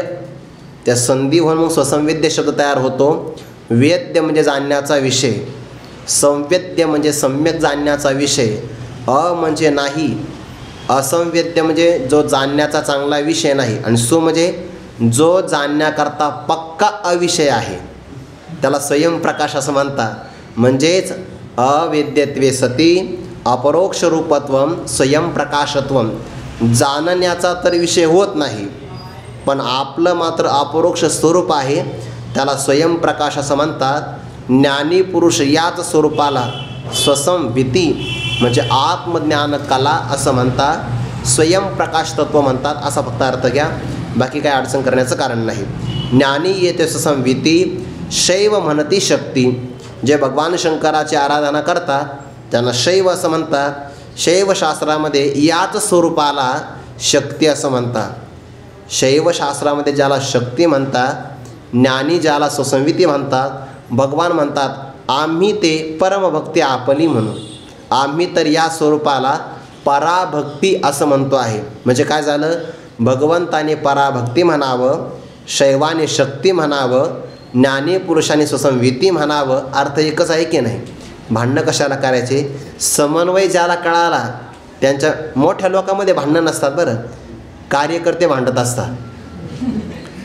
त्या संधी म्हणून स्वसंवेद्य शब्द तयार होतो. वेद्य म्हणजे जाणण्याचा विषय, संवेद्य म्हणजे सम्यक जाणण्याचा विषय, म्हणजे नाही, असंवेद्य म्हणजे जो जाणण्याचा चांगला विषय नाही, आणि सु म्हणजे जो जाणण्याकरता पक्का अविषय आहे, त्याला स्वयंप्रकाश असं म्हणतात. म्हणजेच अवेद्यत्वे सती अपरोक्ष रूपत्वम स्वयंप्रकाशत्वम, जाणण्याचा तर विषय होत नाही, पण आपलं मात्र अपरोक्ष स्वरूप आहे, त्याला स्वयंप्रकाश असं म्हणतात. ज्ञानी पुरुष याच स्वरूपाला स्वसंविती म्हणजे आत्मज्ञान कला असं म्हणतात, स्वयंप्रकाश तत्व म्हणतात, असा फक्त अर्थ घ्या, बाकी काय अडचण करण्याचं कारण नाही. ज्ञानी येते स्वसंविती, शैव म्हणती शक्ती. जे भगवान शंकराची आराधना करतात त्यांना शैव असं म्हणतात. शैवशास्त्रामध्ये याच स्वरूपाला शक्ती असं म्हणतात. शैवशास्त्रामध्ये ज्याला शक्ती म्हणतात, ज्ञानी ज्याला स्वसंविती म्हणतात, भगवान म्हणतात आम्ही ते परमभक्ती आपली म्हणून. आम्ही तर या स्वरूपाला पराभक्ती असं म्हणतो आहे. म्हणजे काय झालं? भगवंताने पराभक्ती म्हणावं, शैवाने शक्ती म्हणावं, ज्ञानी पुरुषाने स्वसंविती म्हणावं. अर्थ एकच आहे की नाही? भांडणं कशाला करायचे? समन्वय ज्याला कळाला, त्यांच्या मोठ्या लोकांमध्ये भांडणं नसतात बरं, कार्यकर्ते भांडत असतात.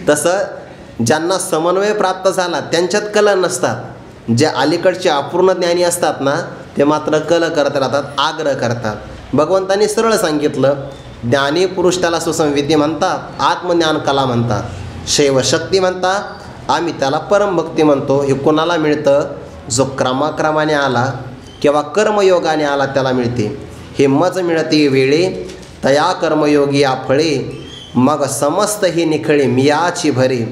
तसं ज्यांना समन्वय प्राप्त झाला त्यांच्यात कलह नसतात. जे अलीकडचे अपूर्ण ज्ञानी असतात ना, ते मात्र कलह करत राहतात, आग्रह करतात. भगवंतांनी सरळ सांगितलं, ज्ञानी पुरुष त्याला सुसंविधी म्हणतात, आत्मज्ञान कला म्हणतात, शैवशक्ती म्हणतात, आम्ही त्याला परमभक्ती म्हणतो. हे कोणाला मिळतं? जो क्रमाक्रमाने आला किंवा कर्मयोगाने आला त्याला मिळते. हिम्मत मिळते वेळे तया कर्मयोगी या फळे, मग समस्त ही निखळे मियाची भरे.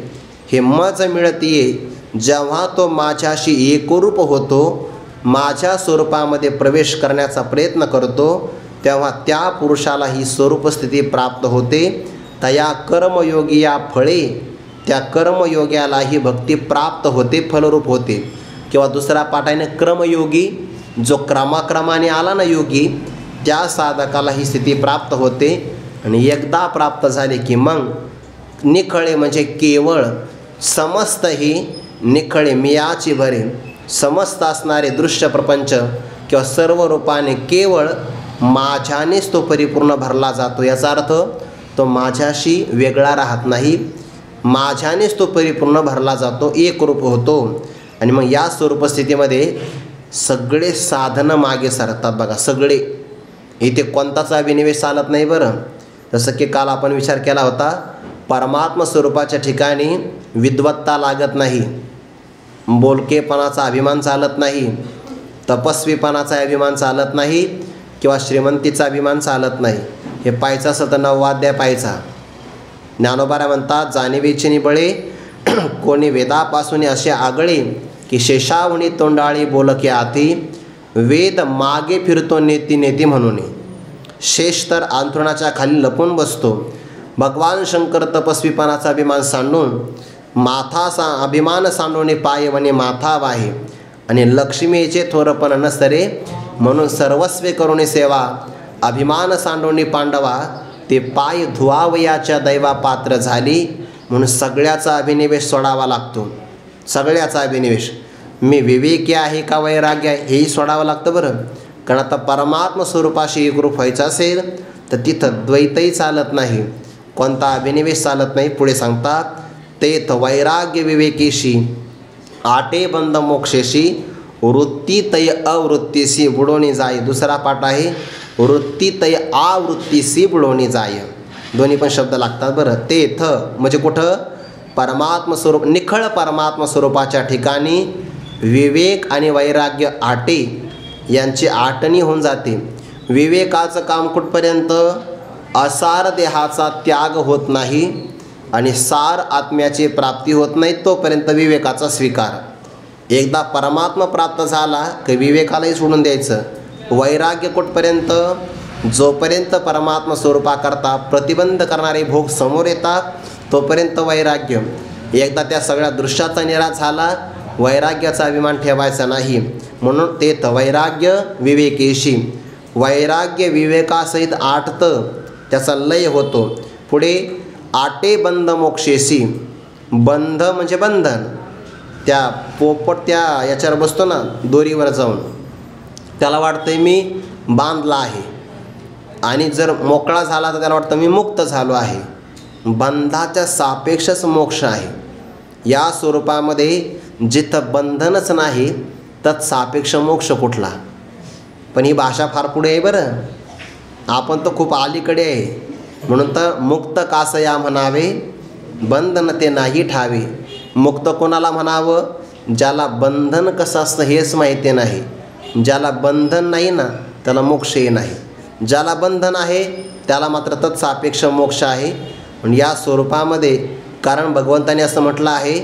हिम्मत मिळते जेव्हा तो माझ्याशी एकरूप होतो, माझ्या स्वरूपामध्ये प्रवेश करण्याचा प्रयत्न करतो, तेव्हा त्या पुरुषाला ही स्वरूपस्थिती प्राप्त होते. तया कर्मयोगी या फळे, त्या कर्मयोग्याला ही भक्ती प्राप्त होते, फलरूप होते. किंवा दुसरा पाठ आहे ना, क्रमयोगी, जो क्रमाक्रमाने आला ना योगी, त्या साधकाला ही स्थिती प्राप्त होते. आणि एकदा प्राप्त झाले की मग निखळे म्हणजे केवळ, समस्त ही निखळे मियाची भरे, समस्त असणारे दृश्य प्रपंच किंवा सर्व रूपाने केवळ माझ्यानेच तो परिपूर्ण भरला जातो. याचा अर्थ तो माझ्याशी वेगळा राहत नाही, माझ्यानेच तो परिपूर्ण भरला जातो, एकरूप होतो. आणि मग या स्वरूपस्थितीमध्ये सगळे साधनं मागे सरतात बघा, सगळे. इथे कोणताच अभिनिवेश चालत नाही बरं. जसं की काल आपण विचार केला होता, परमात्मा स्वरूपाच्या ठिकाणी विद्वत्ता लागत नाही, बोलकेपणाचा अभिमान चालत नाही, तपस्वीपणाचा अभिमान चालत नाही, किंवा श्रीमंतीचा अभिमान चालत नाही. हे पाहायचं असं तर नववाद्याय पाहायचा. ज्ञानोबारा म्हणतात, जाणीवेची निबळे कोणी वेदापासून असे आगळे, की शेषावणी तोंडाळी बोलके आती, वेद मागे फिरतो नेती नेती म्हणून. शेष तर अंथरुणाच्या खाली लपून बसतो. भगवान शंकर तपस्वीपणाचा अभिमान सांडून अभिमान सांडून पाय वने माथा वाहे, आणि लक्ष्मीचे थोरपण नसरे म्हणून सर्वस्वे करुणी सेवा, अभिमान सांडोनी पांडवा ते पाय धुवावयाच्या दैवा पात्र झाली. म्हणून सगळ्याचा अभिनिवेश सोडावा लागतो, सगळ्याचा अभिनिवेश. मी विवेकी आहे का वैराग्य आहे हेही सोडावं लागतं बरं. कारण आता परमात्मा स्वरूपाशी एकरूप व्हायचं असेल तर तिथं द्वैतही चालत नाही, कोणता अभिनिवेश चालत नाही. पुढे सांगतात, तेथ वैराग्य विवेकेशी आटे बंद मोक्षेशी, वृत्ती तय अवृत्तीशी बुडवणी जाई. दुसरा पाठ आहे, वृत्ती तय आवृत्तीसी बुडवणी जाय. दोन्ही पण शब्द लागतात बरं. तेथ म्हणजे कुठं? परमात्म स्वरूप, निखळ परमात्म स्वरूपाच्या ठिकाणी विवेक आणि वैराग्य आटे यांची आटणी होऊन जाते. विवेकाचं काम कुठपर्यंत? असार देहाचा त्याग होत नाही आणि सार आत्म्याची प्राप्ती होत नाही तोपर्यंत विवेकाचा स्वीकार. एकदा परमात्मा प्राप्त झाला की विवेकालाही सोडून द्यायचं. वैराग्य कुठपर्यंत? जोपर्यंत परमात्मा स्वरूपाकरता प्रतिबंध करणारे भोग समोर येतात तोपर्यंत वैराग्य. एकदा त्या सगळ्या दृश्याचा निराश झाला, वैराग्याचा अभिमान ठेवायचा नाही. म्हणून ते वैराग्य विवेकेशी. वैराग्य विवेकासहित आटतं, त्याचा लय होतो. पुढे आटे बंध मोक्षेशी. बंध म्हणजे बंधन. त्या पोपट त्या याच्यावर बसतो ना दोरीवर जाऊन, त्याला वाटतं मी बांधला आहे, आणि जर मोकळा झाला तर त्याला वाटतं मी मुक्त झालो आहे. बंधाच्या सापेक्षच मोक्ष आहे. या स्वरूपामध्ये जिथं बंधनच नाही तर सापेक्ष मोक्ष कुठला? पण ही भाषा फार पुढे आहे बरं. आपण तर खूप अलीकडे आहे. म्हणून तर मुक्त कासया म्हणावे, बंधन ते नाही ठावे. मुक्त कोणाला म्हणावं? ज्याला बंधन कसं असतं हेच माहिती नाही. ज्याला बंधन नाही ना त्याला मोक्षही नाही. ज्याला बंधन आहे त्याला मात्र तत्सापेक्ष मोक्ष आहे. पण या स्वरूपामध्ये, कारण भगवंताने असं म्हटलं आहे,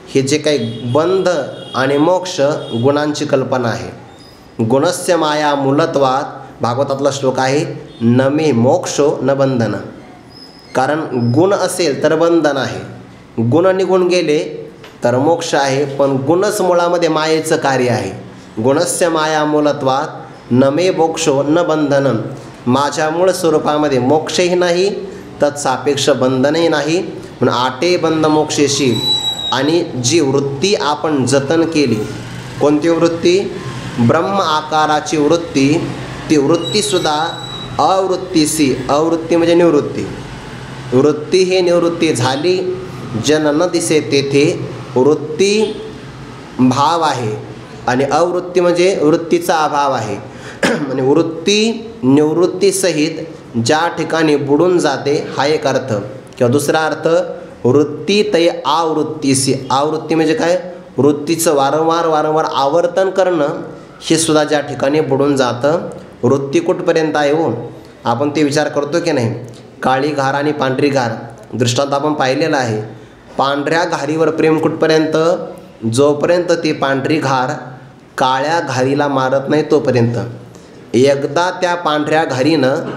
हे जे काही बंध आणि मोक्ष गुणांची कल्पना आहे. गुणस्य माया मूलत्वात भागवतातला श्लोक आहे, न मे मोक्षो न बंधन. कारण गुण असेल तर बंधन आहे, गुण निघून गेले तर मोक्ष आहे. पण गुणच मुळामध्ये मायेचं कार्य आहे. गुणस्य माया मूलत्वात न मे मोक्षो न बंधन. माझ्या मूळ स्वरूपामध्ये मोक्षही नाही, तत्सापेक्ष बंधनही नाही. म्हणून आटे बंध मोक्षेशी. आणि जी वृत्ती आपण जतन केली, कोणती वृत्ती? ब्रह्म आकाराची वृत्ती. ती वृत्तीसुद्धा अवृत्तीसी. अवृत्ती म्हणजे निवृत्ती. वृत्ती ही निवृत्ती झाली. जन न दिसे तेथे वृत्ती भाव आहे, आणि अवृत्ती म्हणजे वृत्तीचा अभाव आहे. म्हणजे वृत्ती निवृत्तीसहित ज्या ठिकाणी बुडून जाते हा एक अर्थ. किंवा दुसरा अर्थ, वृत्ती तय आवृत्तीसी. आवृत्ती म्हणजे काय? वृत्तीचं वारंवार आवर्तन करणं, हे सुद्धा ज्या ठिकाणी बुडून जातं. वृत्ती कुठपर्यंत आहे हो? आपण ते विचार करतो की नाही? काळी घार आणि पांढरी घार दृष्टांत आपण पाहिलेला आहे. पांढऱ्या घारीवर प्रेम कुठपर्यंत? जोपर्यंत ती पांढरी घार काळ्या घारीला मारत नाही तोपर्यंत. एकदा त्या पांढऱ्या घारीनं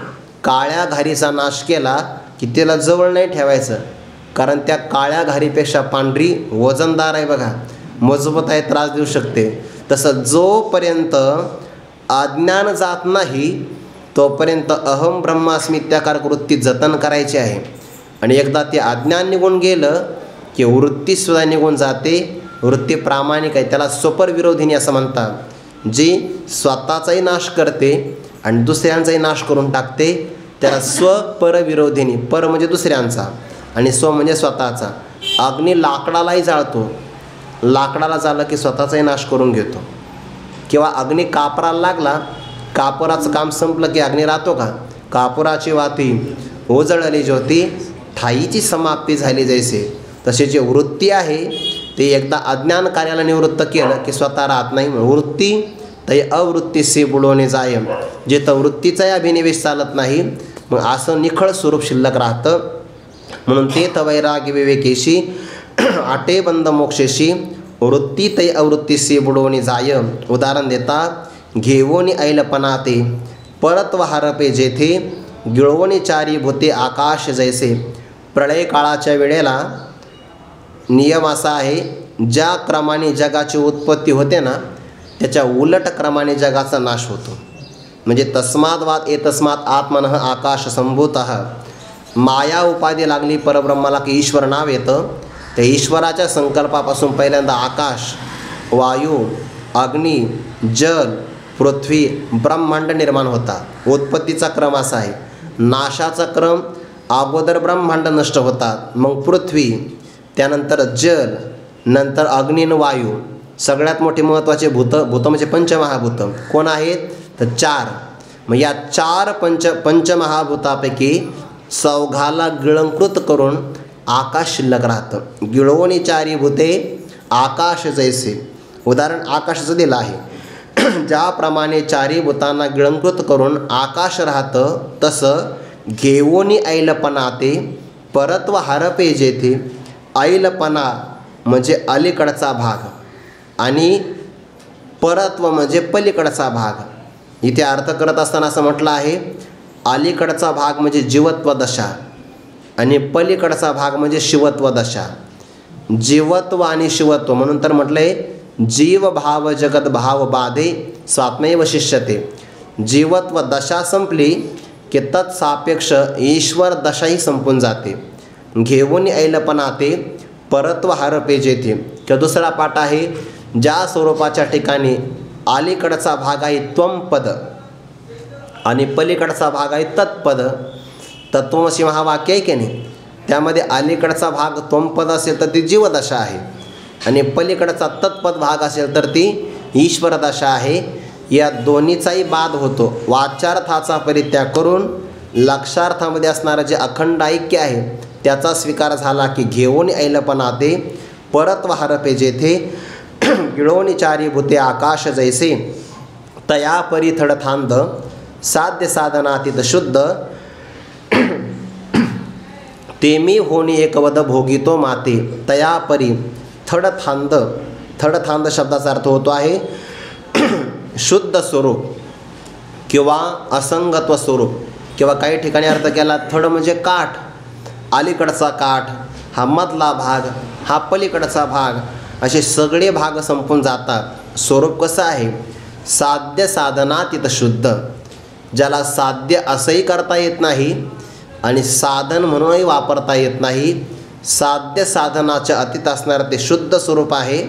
काळ्या घारीचा नाश केला की त्याला जवळ नाही ठेवायचं. कारण त्या काळ्या घारीपेक्षा पांढरी वजनदार आहे बघा, मजबूत आहे, त्रास देऊ शकते. तसं जोपर्यंत अज्ञान जात नाही तोपर्यंत अहम ब्रह्मास्मी त्याकारक वृत्ती जतन करायची आहे. आणि एकदा ते अज्ञान निघून गेलं की वृत्तीसुद्धा निघून जाते. वृत्ती प्रामाणिक आहे, त्याला स्वपरविरोधिनी असं म्हणतात. जी स्वतःचाही नाश करते आणि दुसऱ्यांचाही नाश करून टाकते, त्याला स्वपरविरोधिनी. पर म्हणजे दुसऱ्यांचा आणि स्व म्हणजे स्वतःचा. अग्नी लाकडालाही जाळतो, लाकडाला झालं की स्वतःचाही नाश करून घेतो. किंवा अग्नी कापराला लागला, कापराचं काम संपलं की अग्नी राहतो का? कापुराची वाती उजळली ज्योती, ठाईची समाप्ती झाली जैसे. तसे जे वृत्ती आहे ते एकदा अज्ञान कार्याला निवृत्त केलं की स्वतः राहत नाही. वृत्ती ते अवृत्तीशी बुडवणे जाय. जिथं वृत्तीचाही अभिनिवेश चालत नाही मग असं निखळ स्वरूप शिल्लक राहतं. म्हणून ते वैराग्य विवेकेशी आटे बंद मोक्षेशी वृत्ती तै अवृत्तीशी बुडवणी जाय. उदाहरण देता, घेवोनी ऐलपणाते परत्व हारपे जेथे गिळवणी चारी भूते आकाश जैसे. प्रळय काळाच्या वेळेला नियम असा आहे, ज्या क्रमाने जगाची उत्पत्ती होते ना त्याच्या उलट क्रमाने जगाचा नाश होतो. म्हणजे तस्माद्वाद एतस्मात् आत्मनः आकाश संभूतः. माया उपाधी लागली परब्रह्माला की ईश्वर नाव येतं. त्या ईश्वराच्या संकल्पापासून पहिल्यांदा आकाश, वायू, अग्नी, जल, पृथ्वी, ब्रह्मांड निर्माण होतात. उत्पत्तीचा क्रम असा आहे. नाशाचा क्रम, अगोदर ब्रह्मांड नष्ट होतात, मग पृथ्वी, त्यानंतर जल, नंतर अग्नी आणि वायू. सगळ्यात मोठे महत्त्वाचे भूत म्हणजे पंचमहाभूत कोण आहेत? तर 4. मग या चार पंचमहाभूतापैकी चौघाला गिळंकृत करून आकाश शिल्लक राहतं. गिळवणी चारी भूते आकाश जैसे. उदाहरण आकाशाचं दिलं आहे. ज्याप्रमाणे चारी भूतांना गिळंकृत करून आकाश राहतं, तसं घेऊनी ऐलपणाते परत्व हरपे जेथे. ऐलपणा म्हणजे अलीकडचा भाग आणि परत्व म्हणजे पलीकडचा भाग. इथे अर्थ करत असताना असं म्हटलं आहे, अलीकडचा भाग म्हणजे जीवत्व दशा आणि पलीकडचा भाग म्हणजे शिवत्व दशा. जीवत्व आणि शिवत्व म्हणून तर म्हटलं आहे, जीव भाव जगत भाव बाधे स्वात्मैव शिष्यते. जीवत्व दशा संपली की तत्सापेक्ष ईश्वर दशाही संपून जाते. घेऊन ऐलपणाते परत्व हरपे जेथे. किंवा दुसरा पाठ आहे, ज्या स्वरूपाच्या ठिकाणी अलीकडचा भाग आहे त्वमपद आणि पलीकडचा भाग आहे तत्पद. तत्वमसी महावाक्य आहे की नाही, त्यामध्ये अलीकडचा भाग त्वमपद असेल तर ती जीवदशा आहे आणि पलीकडचा तत्पद भाग असेल तर ती ईश्वर दशा आहे. या दोन्हीचाही बाध होतो. वाच्यार्थाचा परित्याग करून लक्षार्थामध्ये असणारं जे अखंड ऐक्य आहे त्याचा स्वीकार झाला की घेऊन ऐलपणाते परत्व हरपे जेथे. गिळवणी चारी भूते आकाश जैसे. तया परी थडथांद साध्य साधनातीत शुद्ध. तेमी होणी एकवद भोगितो माते. तया परी थडथांद. थडथांद शब्दाचा अर्थ होतो आहे शुद्ध स्वरूप किंवा असंगत्व स्वरूप, किंवा काही ठिकाणी अर्थ केला थड म्हणजे काठ. अलीकडचा काठ, हा मधला भाग, हा पलीकडचा भाग, असे सगळे भाग संपून जातात. स्वरूप कसं आहे, साध्य साधनातीत शुद्ध. ज्याला साध्य असंही करता येत नाही आणि साधन म्हणूनही वापरता येत नाही. साध्य साधनाच्या अतीत असणारं ते शुद्ध स्वरूप आहे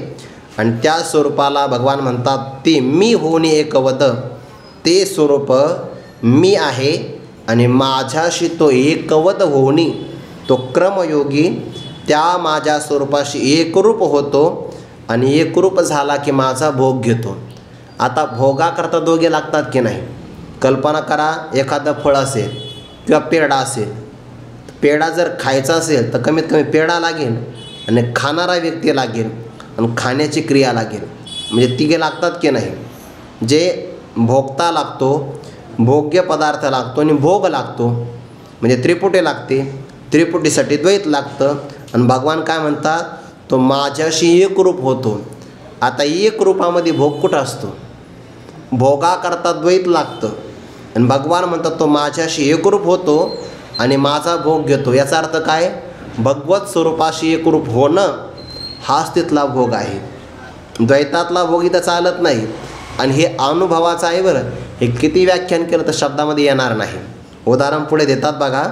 आणि त्या स्वरूपाला भगवान म्हणतात ते मी होणे एकवद. ते स्वरूप मी आहे आणि माझ्याशी तो एकवद होणे, तो क्रमयोगी त्या माझ्या स्वरूपाशी एकरूप होतो आणि एकरूप झाला की माझा भोग घेतो. आता भोगाकरता दोघे लागतात की नाही. कल्पना करा, एखादं फळ असेल किंवा पेढा असेल. पेढा जर खायचा असेल तर कमीत कमी पेढा लागेल आणि खाणारा व्यक्ती लागेल आणि खाण्याची क्रिया लागेल, म्हणजे तिघे लागतात की नाही. जे भोगता लागतो, भोग्य पदार्थ लागतो आणि भोग लागतो, म्हणजे त्रिपुटी लागते. त्रिपुटीसाठी द्वैत लागतं आणि भगवान काय म्हणतात, तो माझ्याशी एकरूप होतो. आता एक रूपामध्ये भोग कुठं असतो, भोगाकरता द्वैत लागतं आणि भगवान म्हणतात तो माझ्याशी एकरूप होतो आणि माझा भोग घेतो. याचा अर्थ काय, भगवत स्वरूपाशी एकरूप होणं हाच तिथला भोग आहे. द्वैतातला भोग इथं चालत नाही आणि हे अनुभवाचं आहे बरं. हे किती व्याख्यान केलं तर शब्दामध्ये येणार नाही. उदाहरण पुढे देतात बघा.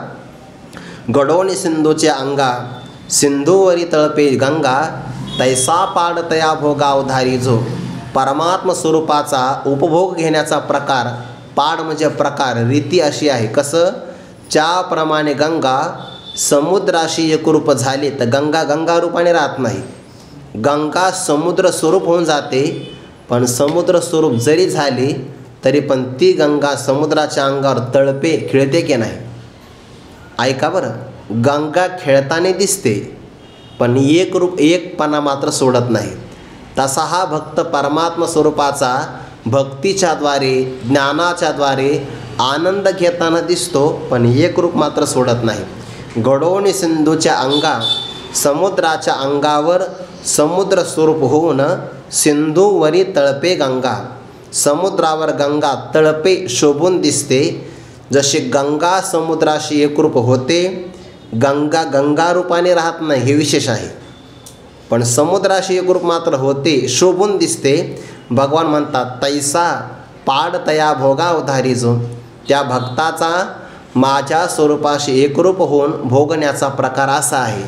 गडोनी सिंधूचे अंगा सिंधूवरी तळपे गंगा तैसा पाड तया भोगा उधारी जो. परमात्म स्वरूपाचा उपभोग घेण्याचा प्रकार, पाड म्हणजे प्रकार, रीती अशी आहे. कसं, ज्याप्रमाणे गंगा समुद्राशी एकरूप झाली तर गंगा गंगा रूपाने राहत नाही. गंगा समुद्र स्वरूप होऊन जाते, पण समुद्र स्वरूप जरी झाली तरी पण ती गंगा समुद्राच्या अंगावर तळपे, खेळते की नाही. ऐका बरं, गंगा खेळताना दिसते पण एकपणा मात्र सोडत नाही. तसा हा भक्त परमात्मा स्वरूपाचा भक्तीच्या द्वारे, ज्ञानाच्या द्वारे आनंद घेताना दिसतो पण एकरूप मात्र सोडत नाही. गडोनी सिंधूच्या अंगा, समुद्राच्या अंगावर समुद्र स्वरूप होऊन सिंधूवरी तळपे गंगा. समुद्रावर गंगा तळपे शोभून दिसते. जशी गंगा समुद्राशी एकरूप होते, गंगा गंगा रूपाने राहत नाही, हे विशेष आहे, पण समुद्राशी एकरूप मात्र होते, शोभून दिसते. भगवान म्हणतात तैसा पाड तया भोगा उधारी जो. त्या भक्ताचा माझ्या स्वरूपाशी एकरूप होऊन भोगण्याचा प्रकार असा आहे,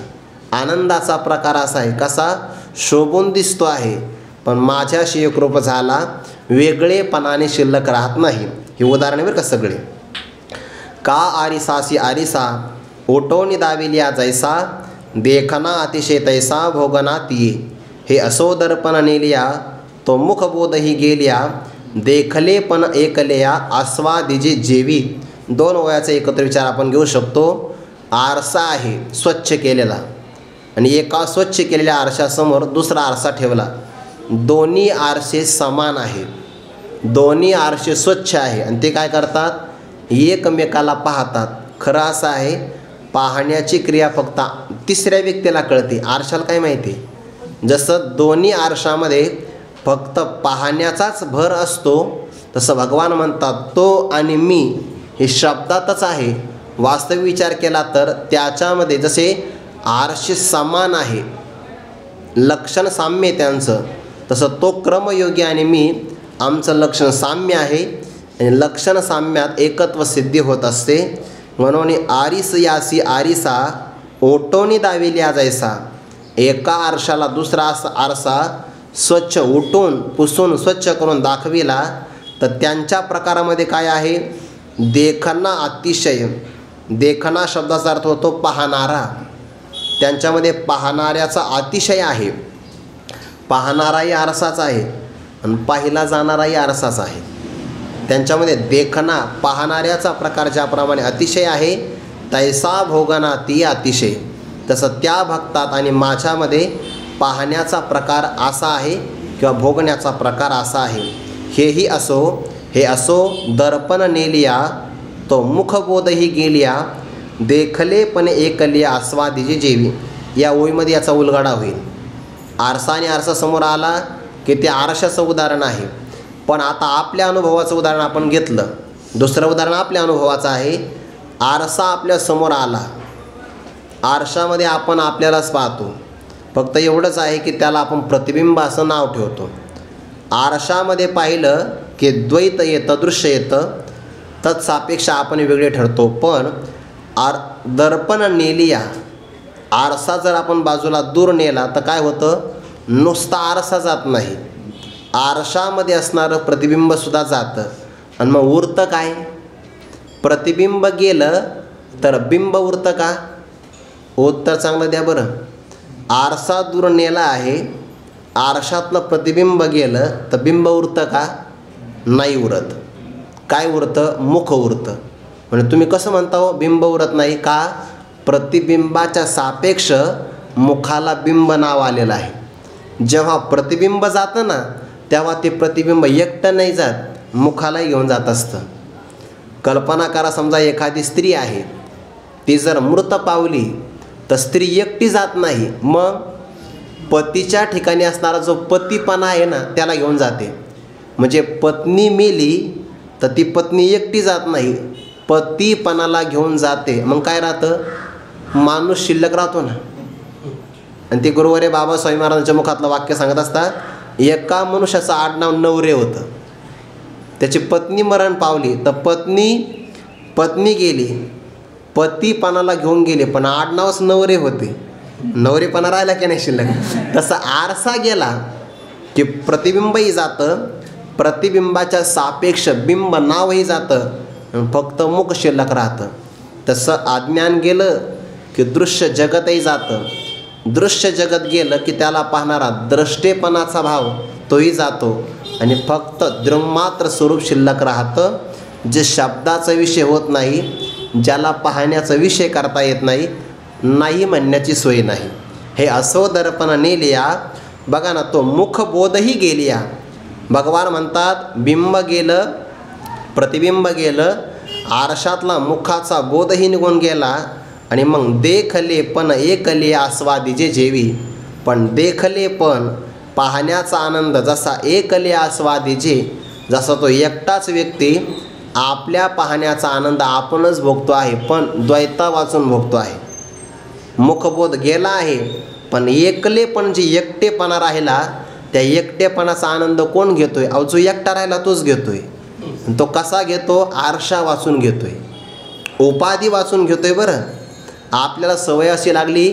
आनंदाचा प्रकार असा आहे. कसा, शोभून दिसतो आहे पण माझ्याशी एकरूप झाला, वेगळेपणाने शिल्लक राहत नाही. हे उदाहरण बरं का सगळे. का आरिसासी आरिसा ओटोनी दाविलिया जैसा देखना अतिशय तैसा भोगना तिये. हे असो दर्पण नेलिया तो मुखबोधही गेल्या देखले पण एकलया आस्वादिजे जेवी. दोन वयाचा एकत्र विचार आपण घेऊ शकतो. आरसा आहे स्वच्छ केलेला आणि एका स्वच्छ केलेल्या आरशासमोर दुसरा आरसा ठेवला. दोन्ही आरसे समान आहेत, दोन्ही आरसे स्वच्छ आहे आणि ते काय करतात, एकमेकाला पाहतात. खरं असं आहे, पाहण्याची क्रिया फक्त तिसऱ्या व्यक्तीला कळते, आरशाला काय माहिती. जसं दोन्ही आरशामध्ये फक्त पाहण्याचाच भर असतो, तसं भगवान म्हणतात तो आणि मी हे शब्दातच आहे. वास्तविक विचार केला तर त्याच्यामध्ये जसे आरशे समान आहे, लक्षण साम्य त्यांचं, तसं तो क्रमयोगी आणि मी आमचं लक्षण साम्य आहे आणि लक्षण साम्यात एकत्व सिद्धी होत असते. म्हणून आरिस यासी आरिसा ओटोनी दाविल्या जैसा. एका आरशाला दुसरा आरसा स्वच्छ उठून पुसून स्वच्छ करून दाखविला तर त्यांच्या प्रकारामध्ये काय आहे, देखना अतिशय. देखना शब्दाचा अर्थ होतो पाहणारा. त्यांच्यामध्ये पाहणाऱ्याचा अतिशय आहे. पाहणाराही आरसाच आहे आणि पाहिला जाणाराही आरसाच आहे. त्यांच्यामध्ये देखना पाहणाऱ्याचा प्रकार ज्याप्रमाणे अतिशय आहे, तैसा भोगना ती अतिशय. तसं त्या भक्तात आणि माझ्यामध्ये पाहण्याचा प्रकार असा आहे किंवा भोगण्याचा प्रकार असा आहे. हेही असो, हे असो दर्पण नेलिया तो मुखबोधही गेलिया. देखले पण एकलिया आस्वादिजे जेवी. या ओळीमध्ये याचा उलगडा होईल. आरसा आणि आरसा समोर आला की ते आरशाचं उदाहरण आहे. पण आता आपल्या अनुभवाचं उदाहरण आपण घेतलं. दुसरं उदाहरण आपल्या अनुभवाचं आहे. आरसा आपल्या समोर आला, आरशामध्ये आपण आपल्यालाच पाहतो. फक्त एवढंच आहे की त्याला आपण प्रतिबिंब असं नाव ठेवतो. आरशामध्ये पाहिलं की द्वैत येतं, दृश्य येतं, तत्सापेक्ष आपण वेगळे ठरतो. पण दर्पण नेलिया, आरसा जर आपण बाजूला दूर नेला तर काय होतं, नुसता आरसा जात नाही, आरशामध्ये असणारं प्रतिबिंबसुद्धा जातं. आणि मग उरतं काय, प्रतिबिंब गेलं तर बिंब उरतं का. उत्तर चांगलं द्या बरं. आरसा दूर नेला आहे, आरशातलं प्रतिबिंब गेलं तर बिंब उरतं का, नाही उरत. काय उरतं, मुख उरतं. म्हणजे तुम्ही कसं म्हणता हो बिंब उरत नाही का, प्रतिबिंबाच्या सापेक्ष मुखाला बिंब नाव आलेलं आहे. जेव्हा प्रतिबिंब जातं ना तेव्हा ते प्रतिबिंब एकटं नाही जात, मुखालाही घेऊन जात असतं. कल्पना करा, समजा एखादी स्त्री आहे, ती जर मृत पावली तर स्त्री एकटी जात नाही, मग पतीच्या ठिकाणी असणारा जो पतीपणा आहे ना त्याला घेऊन जाते. म्हणजे पत्नी मेली तर ती पत्नी एकटी जात नाही, पतीपणाला घेऊन जाते. मग काय राहतं, माणूस शिल्लक राहतो ना. आणि ते गुरुवारी बाबा स्वामी महाराजांच्या मुखातलं वाक्य सांगत असतात, एका मनुष्याचं आडनाव नवरे होतं, त्याची पत्नी मरण पावली तर पत्नी गेली, पतीपणाला घेऊन गेले, पण आडनावच नवरे होते, नवरेपणा राहिला की नाही शिल्लक. तसं आरसा गेला की प्रतिबिंबही जातं, प्रतिबिंबाच्या सापेक्ष बिंब नावही जातं, फक्त मुख शिल्लक राहतं. तसं अज्ञान गेलं की दृश्य जगतही जातं, दृश्य जगत गेलं की त्याला पाहणारा द्रष्टेपणाचा भाव तोही जातो आणि फक्त दृंगमात्र स्वरूप शिल्लक राहतं, जे शब्दाचा विषय होत नाही, ज्याला पाहण्याचा विषय करता येत नाही, नाही म्हणण्याची सोय नाही. हे असो दर्पण नेलिया. बघा ना, तो मुखबोधही गेलिया. भगवान म्हणतात बिंब गेलं, प्रतिबिंब गेलं, आरशातला मुखाचा बोधही निघून गेला आणि मग देखले पण एकले आस्वादिजे जेवी. पण देखले पण पाहण्याचा आनंद जसा एकले आस्वादिजे, जसा तो एकटाच व्यक्ती आपल्या पाहण्याचा आनंद आपणच भोगतो आहे, पण द्वैता वाचून भोगतो आहे. मुखबोध गेला आहे पण एकले पण जे एकटेपणा राहिला त्या एकटेपणाचा आनंद कोण घेतोय, अहो जो एकटा राहिला तोच घेतोय. तो कसा घेतो, आरशा वाचून घेतोय, उपाधी वाचून घेतोय. बरं, आपल्याला सवय अशी लागली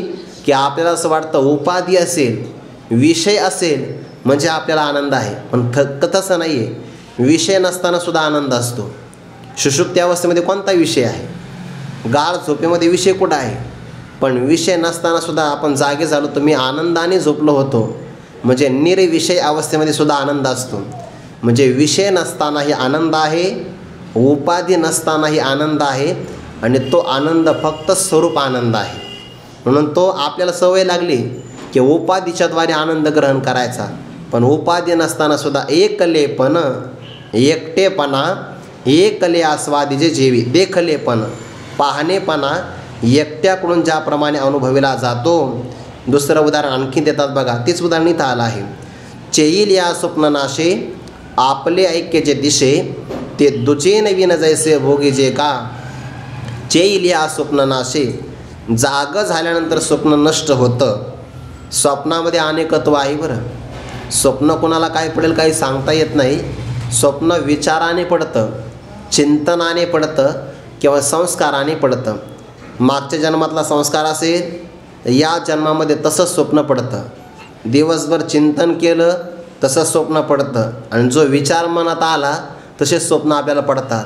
की आपल्याला असं वाटतं उपाधी असेल, विषय असेल म्हणजे आपल्याला आनंद आहे, पण तसं नाही आहे. विषय नसताना सुद्धा आनंद असतो. सुषुप्ती अवस्थेमध्ये कोणता विषय आहे, गाढ झोपेमध्ये विषय कुठं आहे, पण विषय नसताना सुद्धा आपण जागे झालो तर मी आनंदाने झोपलो होतो, म्हणजे निर्विषय अवस्थेमध्ये सुद्धा आनंद असतो. म्हणजे विषय नसतानाही आनंद आहे, उपाधी नसतानाही आनंद आहे आणि तो आनंद फक्त स्वरूप आनंद आहे. म्हणून तो आपल्याला सवय लागली की उपाधीच्याद्वारे आनंद ग्रहण करायचा, पण उपाधी नसताना सुद्धा एकलेपण, एकटेपणा, एकले आस्वादिजे जेवी, देखलेपण, पाहणेपणा एकट्याकडून ज्याप्रमाणे अनुभवला जातो. दुसरं उदाहरण आणखी देतात बघा, तीच उदाहरण इथं आलं आहे. चेईल या स्वप्ननाशे आपले ऐक्यचे दिशे, ते दुचे नवीन जैसे भोगी जे का. चेईल या स्वप्ननाशे, जाग झाल्यानंतर स्वप्न नष्ट होतं. स्वप्नामध्ये अनेकत्व आहे बरं. स्वप्न कोणाला काय पडेल काही सांगता येत नाही. स्वप्न विचाराने पडतं, चिंतनाने पडतं किंवा संस्काराने पडतं. मागच्या जन्मातला संस्कार असेल, या जन्मामध्ये तसंच स्वप्न पडतं. दिवसभर चिंतन केलं तसंच स्वप्न पडतं आणि जो विचार मनात आला तसेच स्वप्न आपल्याला पडतात.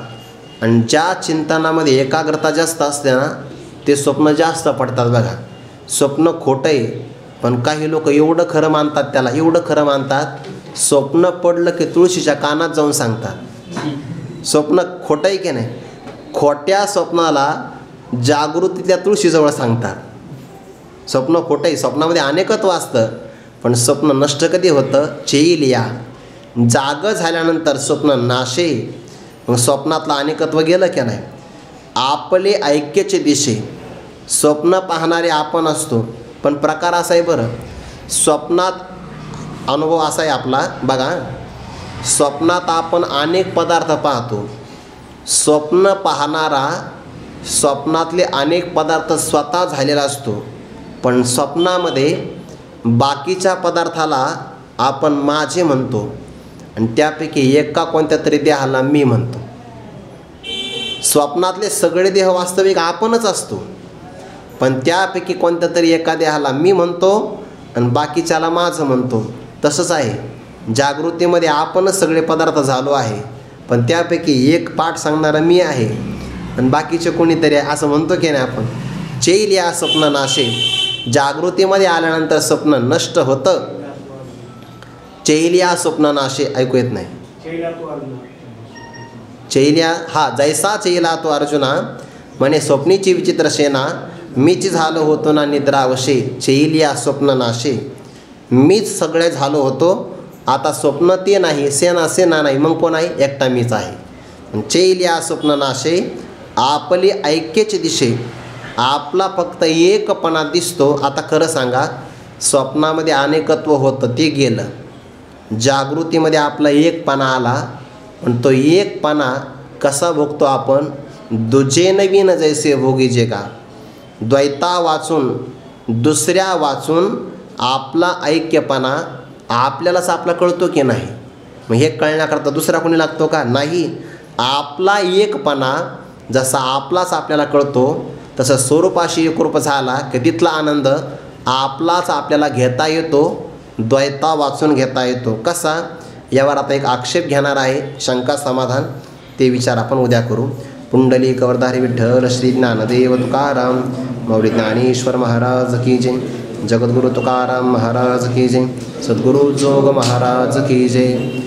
आणि ज्या चिंतनामध्ये एकाग्रता जास्त असते ना, ते स्वप्न जास्त पडतात बघा. स्वप्न खोटं आहे, पण काही लोक एवढं खरं मानतात, त्याला एवढं खरं मानतात, स्वप्न पडलं की तुळशीच्या कानात जाऊन सांगतात. स्वप्न खोटं आहे की नाही? खोट्या स्वप्नाला जागृतीतल्या तुळशीजवळ सांगतात. स्वप्न खोटं आहे, स्वप्नामध्ये अनेकत्व असतं, पण स्वप्न नष्ट कधी होतं? चेईल या, जाग झाल्यानंतर स्वप्न नाशे. मग स्वप्नातलं अनेकत्व गेलं की नाही? आपले ऐक्यचे दिशे, स्वप्न पाहणारे आपण असतो, पण प्रकार असा आहे बरं. स्वप्नात अनुभव असा आहे आपला बघा, स्वप्नात आपण अनेक पदार्थ पाहतो. स्वप्न पाहणारा स्वप्नातले अनेक पदार्थ स्वतः झालेला असतो, पण स्वप्नामध्ये बाकीच्या पदार्थाला आपण माझे म्हणतो आणि त्यापैकी एका कोणत्या तरी देहाला मी म्हणतो. स्वप्नातले सगळे देह वास्तविक आपणच असतो, पण त्यापैकी कोणत्या तरी एका देहाला मी म्हणतो आणि बाकीच्याला माझं म्हणतो. तसंच आहे जागृतीमध्ये आपणच सगळे पदार्थ झालो आहे, पण त्यापैकी एक पाठ सांगणारा मी आहे आणि बाकीचे कोणीतरी आहे असं म्हणतो की नाही आपण. चेईल या स्वप्न नाशे, जागृतीमध्ये आल्यानंतर स्वप्न नष्ट होतं. चैल्या स्वप्न नाशे, ऐकू येत नाही. चैल्या, हा, जैसा चैला तो अर्जुना म्हणे स्वप्नीची विचित्र सेना, मीच झालो होतो ना निद्रावशे. चैल्या स्वप्न नाशे, मीच सगळे झालो होतो, आता स्वप्न ते नाही, सेना नाही, मग कोण आहे? एकटा मीच आहे. चैल्या स्वप्न नाशे आपली ऐक्यचे दिशे, आपला फक्त एकपणा दिसतो. आता खरं सांगा, स्वप्नामध्ये अनेकत्व होतं ते गेलं, जागृतीमध्ये आपला एकपणा आला, पण तो एकपणा कसा भोगतो आपण? दुजे नवीन जैसे भोगी जे का. द्वैता वाचून, दुसऱ्या वाचून आपला ऐक्यपणा आपल्यालाच आपला कळतो की नाही? मग हे कळण्याकरता दुसरा कोणी लागतो का? नाही. आपला एकपणा जसा आपलाच आपल्याला कळतो, तसं स्वरूपाशी एकरूप झाला की तिथला आनंद आपलाच आपल्याला घेता येतो, द्वैता वाचून घेता येतो. कसा? यावर आता एक आक्षेप घेणार आहे, शंका समाधान, ते विचार आपण उद्या करू. पुंडलिक वरदारी विठ्ठल श्री ज्ञानदेव तुकाराम मौली ज्ञानेश्वर महाराज की जय. जगद्गुरु तुकाराम महाराज की जय. सद्गुरु जोग महाराज की जय.